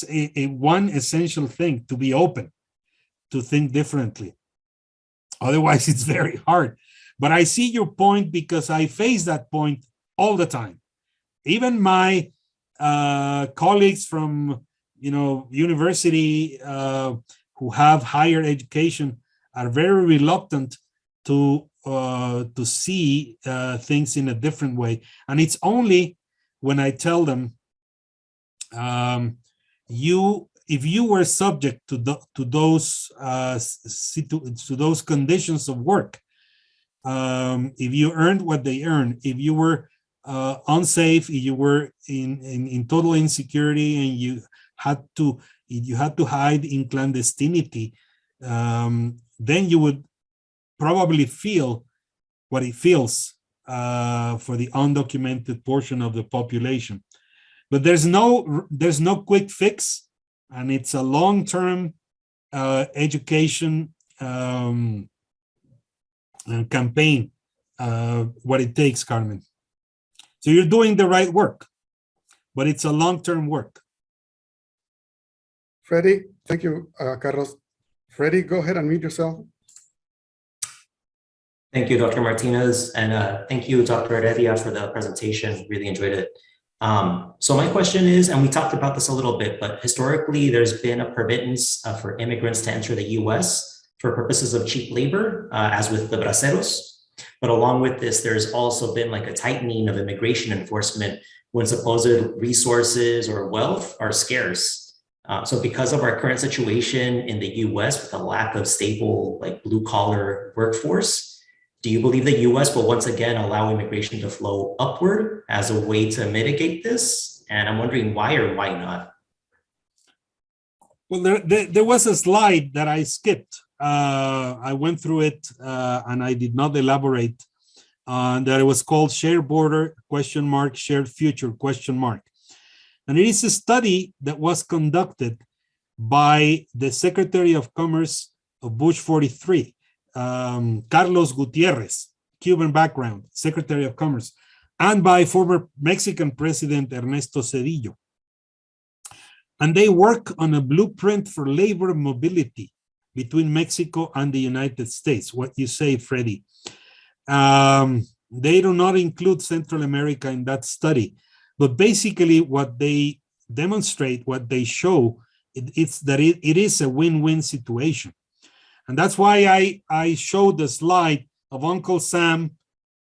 a one essential thing, to be open, to think differently. Otherwise, it's very hard. But I see your point because I face that point all the time. Even my colleagues from university who have higher education are very reluctant to see things in a different way. And it's only when I tell them, if you were subject to those conditions of work, if you earned what they earned, if you were unsafe, if you were in total insecurity, and you had to hide in clandestinity, then you would probably feel what it feels for the undocumented portion of the population. But there's no quick fix, and it's a long-term education campaign, what it takes, Carmen. So you're doing the right work, but it's a long-term work. Freddie, thank you, Carlos. Freddie, go ahead and mute yourself. Thank you, Dr. Martinez, and thank you, Dr. Heredia, for the presentation. Really enjoyed it. So my question is, and we talked about this a little bit, but historically there's been a permittance for immigrants to enter the US for purposes of cheap labor, as with the braceros. But along with this, there's also been like a tightening of immigration enforcement when supposed resources or wealth are scarce. So because of our current situation in the US with a lack of stable, like blue collar workforce, do you believe the US will once again allow immigration to flow upward as a way to mitigate this? And I'm wondering why or why not? Well, there was a slide that I skipped. I went through it and I did not elaborate. That it was called Shared Border, Shared Future, And it is a study that was conducted by the Secretary of Commerce of Bush 43, Carlos Gutierrez, Cuban background, Secretary of Commerce, and by former Mexican President Ernesto Zedillo. And they work on a blueprint for labor mobility between Mexico and the United States. What you say, Freddie. They do not include Central America in that study, but basically what they demonstrate, what they show, it's that it is a win-win situation. And that's why I showed the slide of Uncle Sam,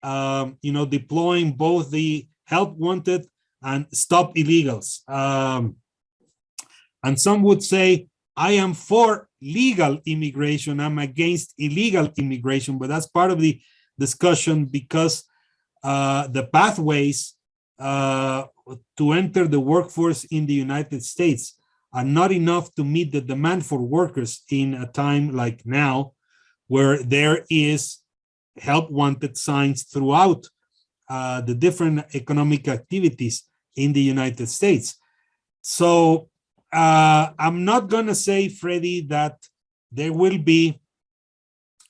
deploying both the help wanted and stop illegals. And some would say, I am for legal immigration, I'm against illegal immigration, but that's part of the discussion because the pathways to enter the workforce in the United States are not enough to meet the demand for workers in a time like now, where there is help wanted signs throughout the different economic activities in the United States. So I'm not going to say, Freddie, that there will be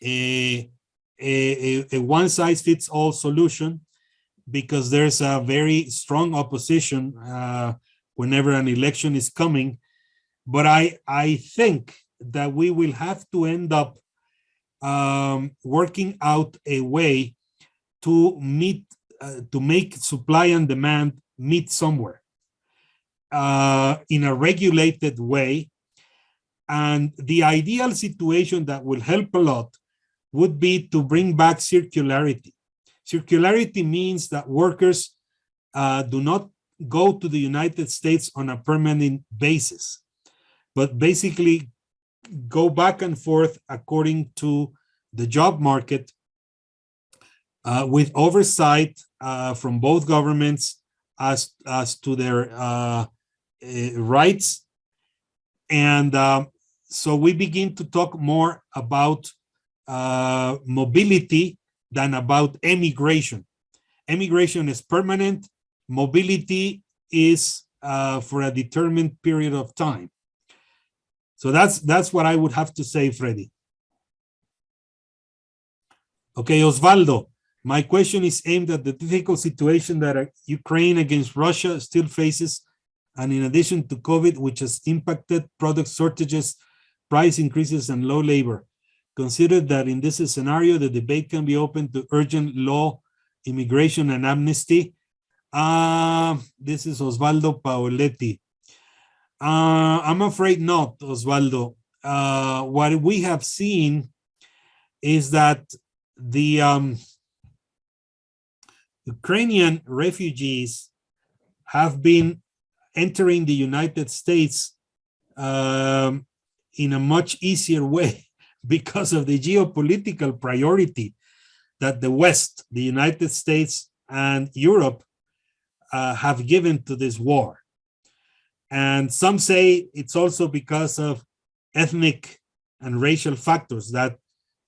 a one-size-fits-all solution, because there's a very strong opposition whenever an election is coming. But I think that we will have to end up working out a way to meet, to make supply and demand meet somewhere in a regulated way. And the ideal situation that will help a lot would be to bring back circularity. Circularity means that workers do not go to the United States on a permanent basis, but basically go back and forth according to the job market with oversight from both governments as to their rights. And so we begin to talk more about mobility than about emigration. Emigration is permanent. Mobility is for a determined period of time. So that's what I would have to say, Freddie. Okay, Osvaldo, my question is aimed at the difficult situation that Ukraine against Russia still faces, and in addition to COVID, which has impacted product shortages, price increases, and low labor. Consider that in this scenario, the debate can be open to urgent law, immigration, and amnesty. This is Osvaldo Paoletti. I'm afraid not, Osvaldo. What we have seen is that the Ukrainian refugees have been entering the United States in a much easier way because of the geopolitical priority that the West, the United States, and Europe have given to this war. And some say it's also because of ethnic and racial factors that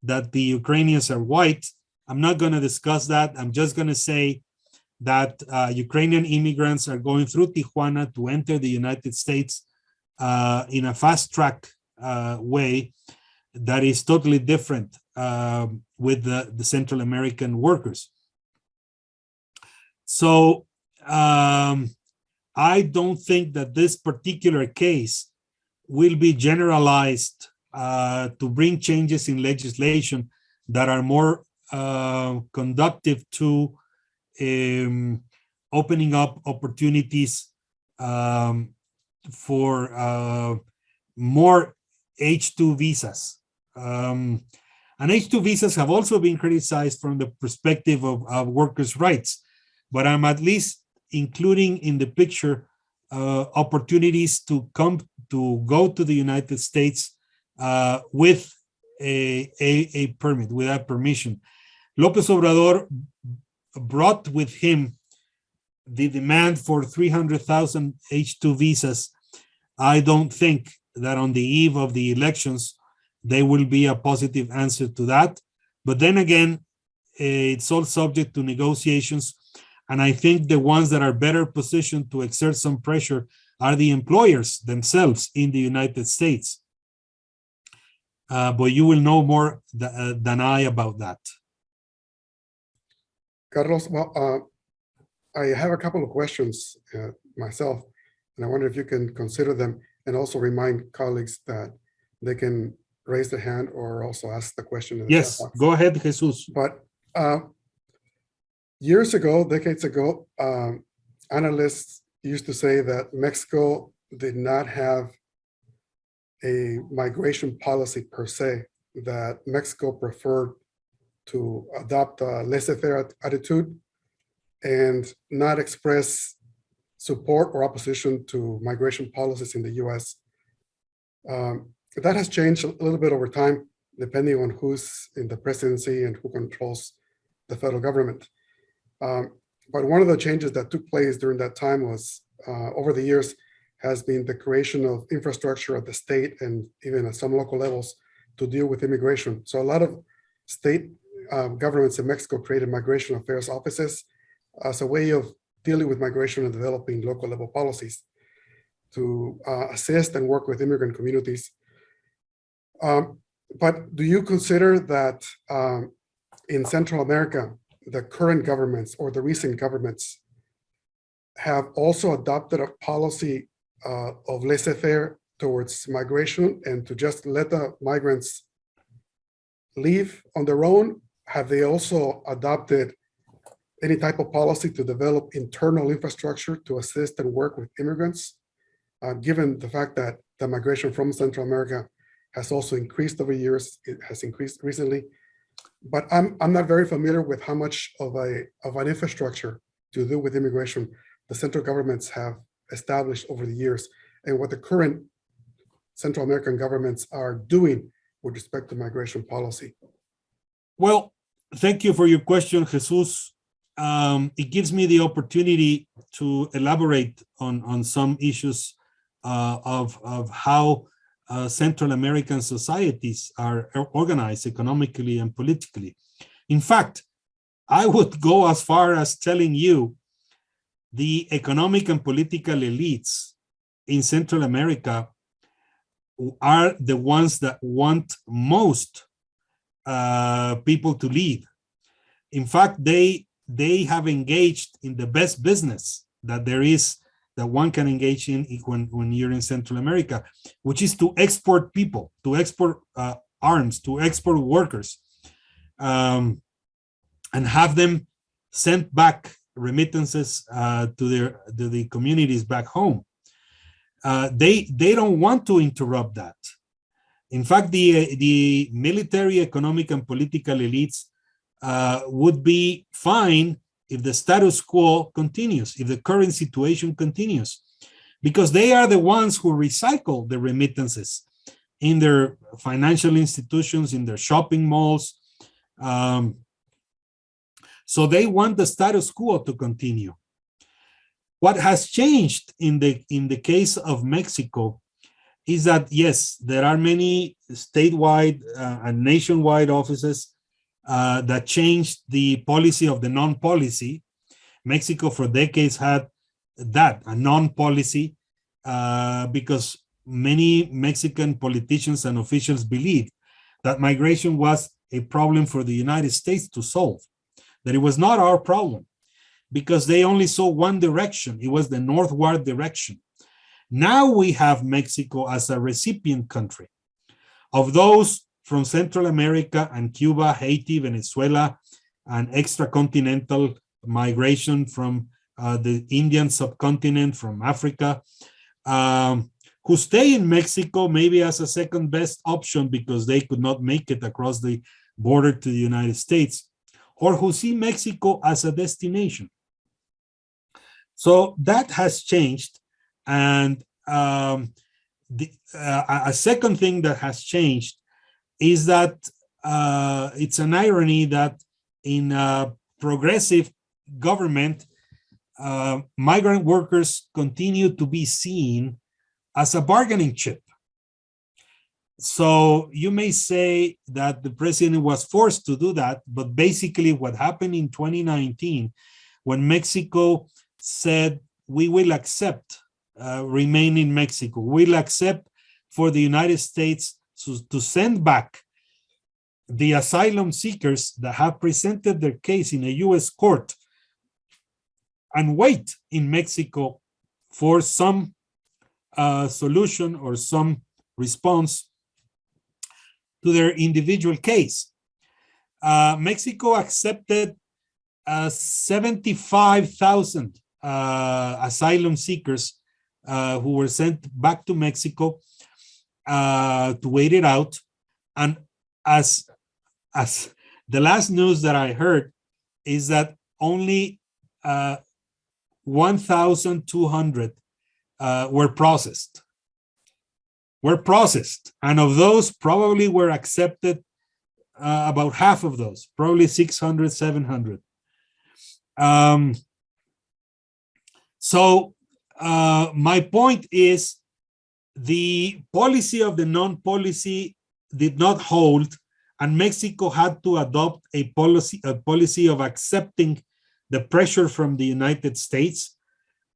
the Ukrainians are white. I'm not going to discuss that. I'm just going to say that Ukrainian immigrants are going through Tijuana to enter the United States in a fast track way that is totally different with the Central American workers. So I don't think that this particular case will be generalized to bring changes in legislation that are more conductive to opening up opportunities for more H-2 visas. And H-2 visas have also been criticized from the perspective of workers' rights, but I'm at least including in the picture opportunities to come to go to the United States with a permit, without permission. López Obrador brought with him the demand for 300,000 H-2 visas. I don't think that on the eve of the elections, there will be a positive answer to that. But then again, it's all subject to negotiations. And I think the ones that are better positioned to exert some pressure are the employers themselves in the United States. But you will know more than I about that. Carlos, well, I have a couple of questions myself, and I wonder if you can consider them and also remind colleagues that they can raise their hand or also ask the question in the yes, chat box. Go ahead, Jesus. But years ago, decades ago, analysts used to say that Mexico did not have a migration policy per se, that Mexico preferred to adopt a laissez-faire attitude and not express support or opposition to migration policies in the US. That has changed a little bit over time, depending on who's in the presidency and who controls the federal government. But one of the changes that took place during that time was, over the years, has been the creation of infrastructure at the state and even at some local levels to deal with immigration. So a lot of state governments in Mexico created migration affairs offices as a way of dealing with migration and developing local level policies to assist and work with immigrant communities. But do you consider that in Central America, the current governments or the recent governments have also adopted a policy of laissez-faire towards migration and to just let the migrants leave on their own? Have they also adopted any type of policy to develop internal infrastructure to assist and work with immigrants, given the fact that the migration from Central America has also increased over years? It has increased recently, but I'm not very familiar with how much of an infrastructure to do with immigration the central governments have established over the years, and what the current Central American governments are doing with respect to migration policy. Well, thank you for your question, Jesus. It gives me the opportunity to elaborate on some issues of how Central American societies are organized economically and politically. In fact, I would go as far as telling you the economic and political elites in Central America are the ones that want most people to leave. In fact, they have engaged in the best business that there is, that one can engage in when you're in Central America, which is to export people, to export arms, to export workers, and have them sent back remittances to the communities back home. They don't want to interrupt that. In fact, the military, economic, and political elites would be fine if the status quo continues, if the current situation continues, because they are the ones who recycle the remittances in their financial institutions, in their shopping malls. So they want the status quo to continue. What has changed in the case of Mexico is that, yes, there are many statewide and nationwide offices that changed the policy of the non-policy. Mexico for decades had that, a non-policy, because many Mexican politicians and officials believed that migration was a problem for the United States to solve, that it was not our problem, because they only saw one direction. It was the northward direction. Now we have Mexico as a recipient country of those from Central America and Cuba, Haiti, Venezuela, and extracontinental migration from the Indian subcontinent, from Africa, who stay in Mexico maybe as a second best option because they could not make it across the border to the United States, or who see Mexico as a destination. So that has changed, and a second thing that has changed is that it's an irony that in a progressive government, migrant workers continue to be seen as a bargaining chip. So you may say that the president was forced to do that, but basically what happened in 2019, when Mexico said, we will accept remain in Mexico, we'll accept for the United States to send back the asylum seekers that have presented their case in a US court and wait in Mexico for some solution or some response to their individual case. Mexico accepted 75,000 asylum seekers who were sent back to Mexico to wait it out. And as the last news that I heard is that only 1,200 were processed. And of those, probably were accepted about half of those, probably 600, 700. So my point is the policy of the non-policy did not hold, and Mexico had to adopt a policy of accepting the pressure from the United States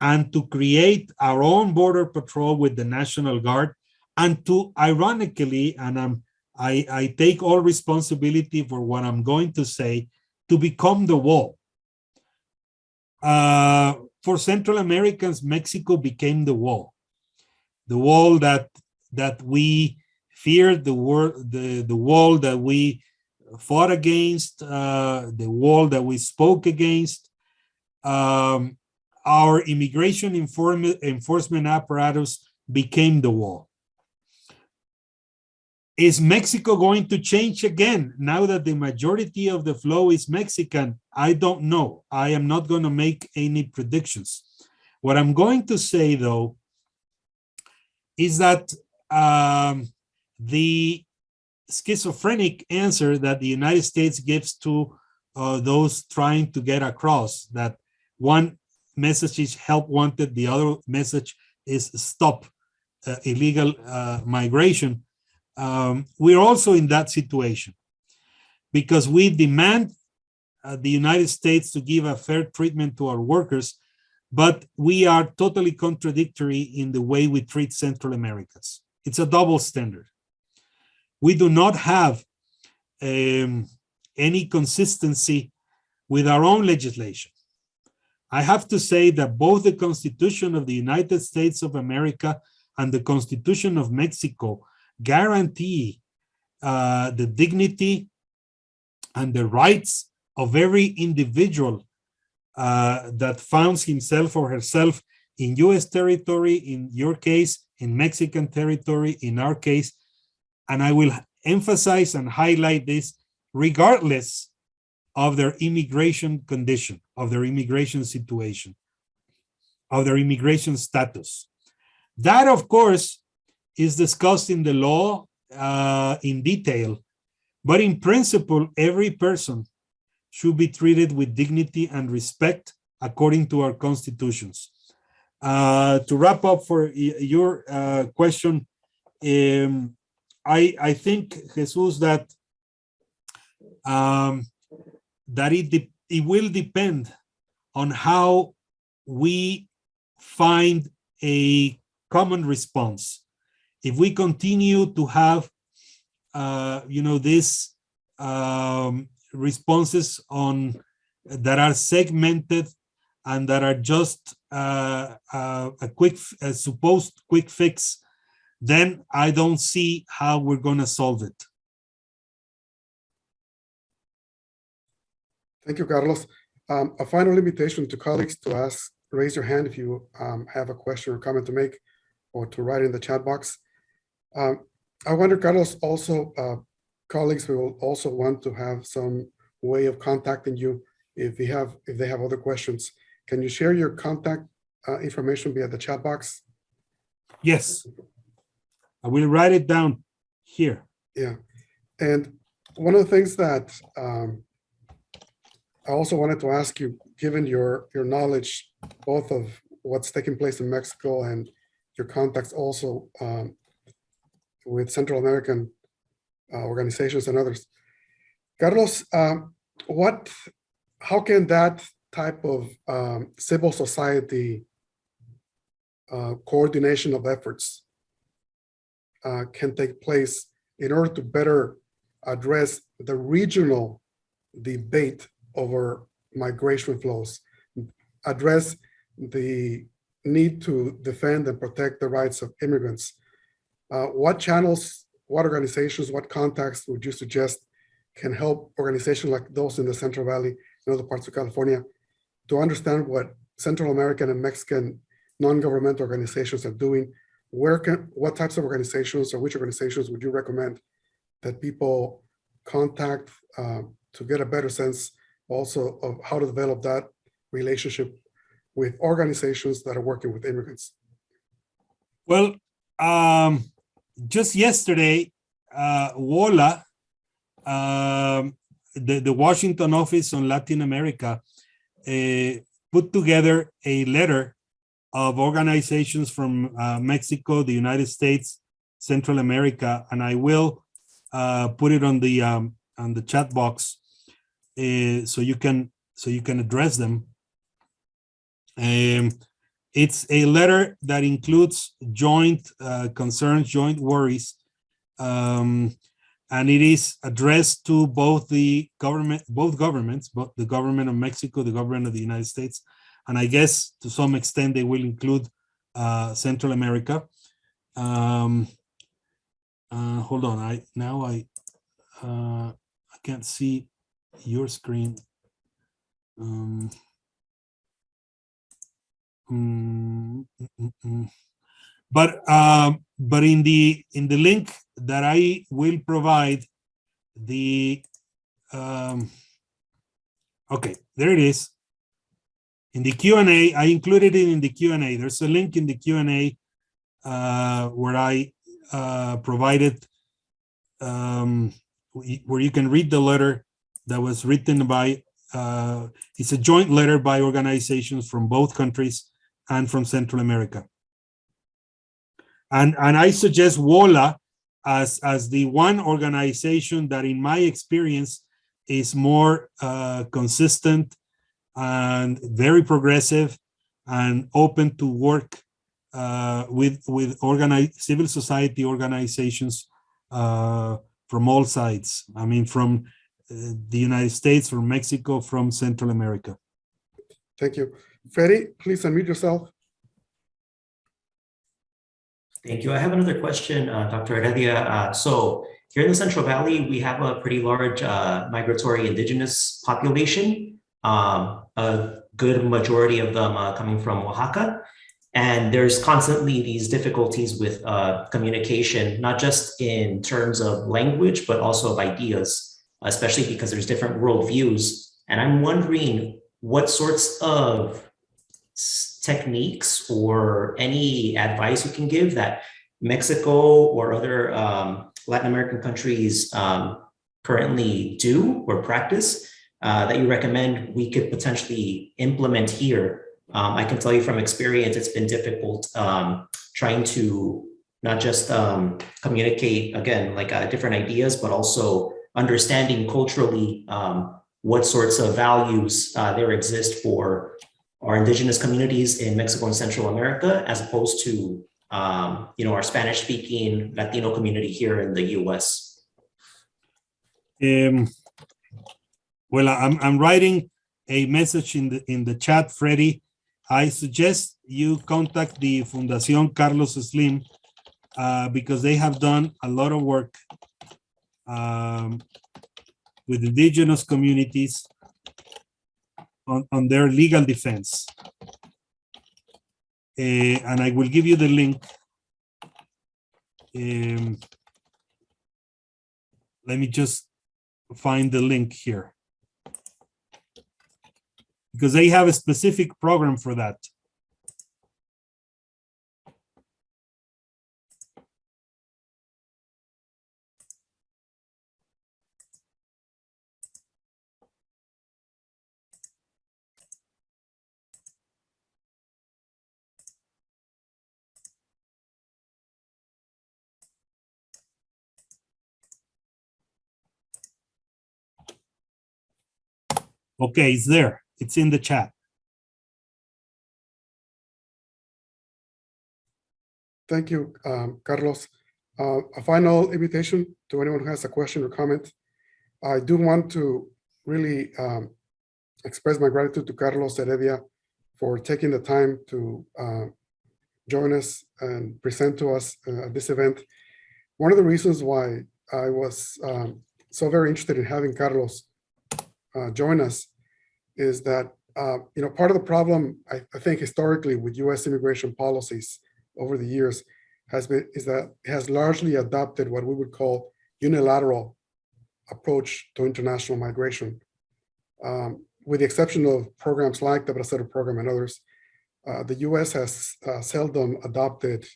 and to create our own border patrol with the National Guard, and to, ironically, and I take all responsibility for what I'm going to say, to become the wall. For Central Americans, Mexico became the wall that we feared, the wall that we fought against, the wall that we spoke against. Our immigration enforcement apparatus became the wall. Is Mexico going to change again now that the majority of the flow is Mexican? I don't know. I am not going to make any predictions. What I'm going to say, though, is that the schizophrenic answer that the United States gives to those trying to get across, that one message is help wanted, the other message is stop illegal migration. We're also in that situation because we demand the United States to give a fair treatment to our workers, but we are totally contradictory in the way we treat Central Americans. It's a double standard. We do not have any consistency with our own legislation. I have to say that both the Constitution of the United States of America and the Constitution of Mexico guarantee the dignity and the rights of every individual that finds himself or herself in US territory, in your case, in Mexican territory, in our case. And I will emphasize and highlight this regardless of their immigration condition, of their immigration situation, of their immigration status. That, of course, is discussed in the law in detail, but in principle, every person should be treated with dignity and respect according to our constitutions. To wrap up for your question, I think, Jesus, that it will depend on how we find a common response. If we continue to have, these responses that are segmented and that are just a supposed quick fix, then I don't see how we're going to solve it. Thank you, Carlos. A final invitation to colleagues to raise your hand if you have a question or comment to make, or to write in the chat box. I wonder, Carlos, also colleagues will also want to have some way of contacting you if they have other questions. Can you share your contact information via the chat box? Yes. I will write it down here. Yeah. And one of the things that I also wanted to ask you, given your knowledge, both of what's taking place in Mexico and your contacts also with Central American organizations and others. Carlos, how can that type of civil society coordination of efforts can take place in order to better address the regional debate over migration flows, address the need to defend and protect the rights of immigrants? What channels, what organizations, what contacts would you suggest can help organizations like those in the Central Valley and other parts of California to understand what Central American and Mexican non-governmental organizations are doing? What types of organizations or which organizations would you recommend that people contact to get a better sense also of how to develop that relationship with organizations that are working with immigrants? Well, just yesterday, WOLA, the Washington office on Latin America, put together a letter of organizations from Mexico, the United States, Central America, and I will put it on the chat box so you can address them. It's a letter that includes joint concerns, joint worries, and it is addressed to both governments, both the government of Mexico, the government of the United States, and I guess to some extent they will include Central America. Hold on, I can't see your screen. But in the link that I will provide, okay, there it is. In the Q&A, I included it in the Q&A. There's a link in the Q&A where I provided, where you can read the letter that was written by, it's a joint letter by organizations from both countries and from Central America. And I suggest WOLA as the one organization that in my experience is more consistent and very progressive and open to work with civil society organizations from all sides. I mean, from the United States, from Mexico, from Central America. Thank you. Ferry, please unmute yourself. Thank you. I have another question, Dr. Heredia. So here in the Central Valley, we have a pretty large migratory indigenous population, a good majority of them coming from Oaxaca. And there's constantly these difficulties with communication, not just in terms of language, but also of ideas, especially because there's different worldviews. And I'm wondering what sorts of techniques or any advice you can give that Mexico or other Latin American countries currently do or practice that you recommend we could potentially implement here. I can tell you from experience, it's been difficult trying to not just communicate, again, like different ideas, but also understanding culturally what sorts of values there exist for our indigenous communities in Mexico and Central America, as opposed to our Spanish-speaking Latino community here in the U.S. Well, I'm writing a message in the chat, Freddie. I suggest you contact the Fundación Carlos Slim because they have done a lot of work with indigenous communities on their legal defense. And I will give you the link. Let me just find the link here, because they have a specific program for that. Okay, it's there. It's in the chat. Thank you, Carlos. A final invitation to anyone who has a question or comment. I do want to really express my gratitude to Carlos Heredia for taking the time to join us and present to us at this event. One of the reasons why I was so very interested in having Carlos join us is that part of the problem I think historically with U.S. immigration policies over the years is that it has largely adopted what we would call unilateral approach to international migration. With the exception of programs like the Bracero program and others, the U.S. has seldom adopted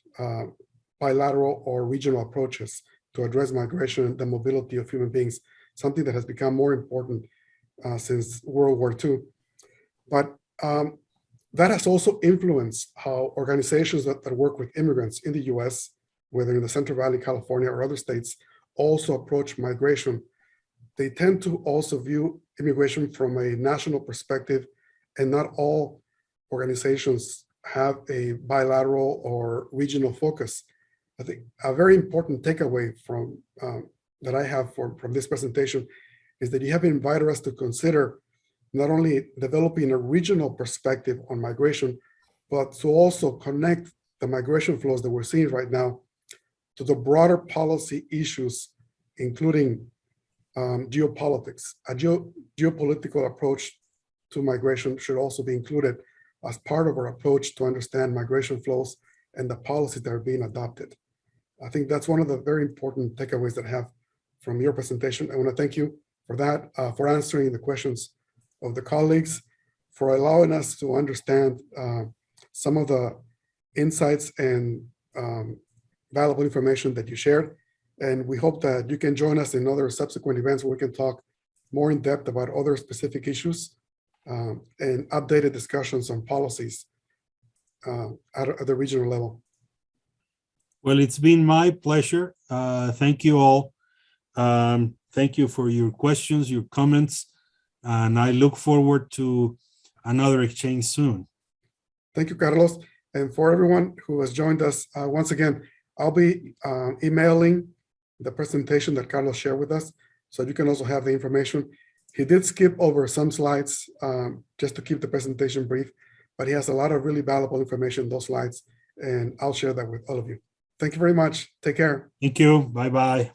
bilateral or regional approaches to address migration and the mobility of human beings, something that has become more important since World War II. But that has also influenced how organizations that work with immigrants in the US, whether in the Central Valley, California, or other states, also approach migration. They tend to also view immigration from a national perspective, and not all organizations have a bilateral or regional focus. I think a very important takeaway from that I have from this presentation is that you have invited us to consider not only developing a regional perspective on migration, but to also connect the migration flows that we're seeing right now to the broader policy issues, including geopolitics. A geopolitical approach to migration should also be included as part of our approach to understand migration flows and the policies that are being adopted. I think that's one of the very important takeaways that I have from your presentation. I want to thank you for that, for answering the questions of the colleagues, for allowing us to understand some of the insights and valuable information that you shared. And we hope that you can join us in other subsequent events where we can talk more in depth about other specific issues and updated discussions on policies at the regional level. Well, it's been my pleasure. Thank you all. Thank you for your questions, your comments, and I look forward to another exchange soon. Thank you, Carlos. And for everyone who has joined us, once again, I'll be emailing the presentation that Carlos shared with us, so you can also have the information. He did skip over some slides just to keep the presentation brief, but he has a lot of really valuable information in those slides, and I'll share that with all of you. Thank you very much. Take care. Thank you. Bye-bye.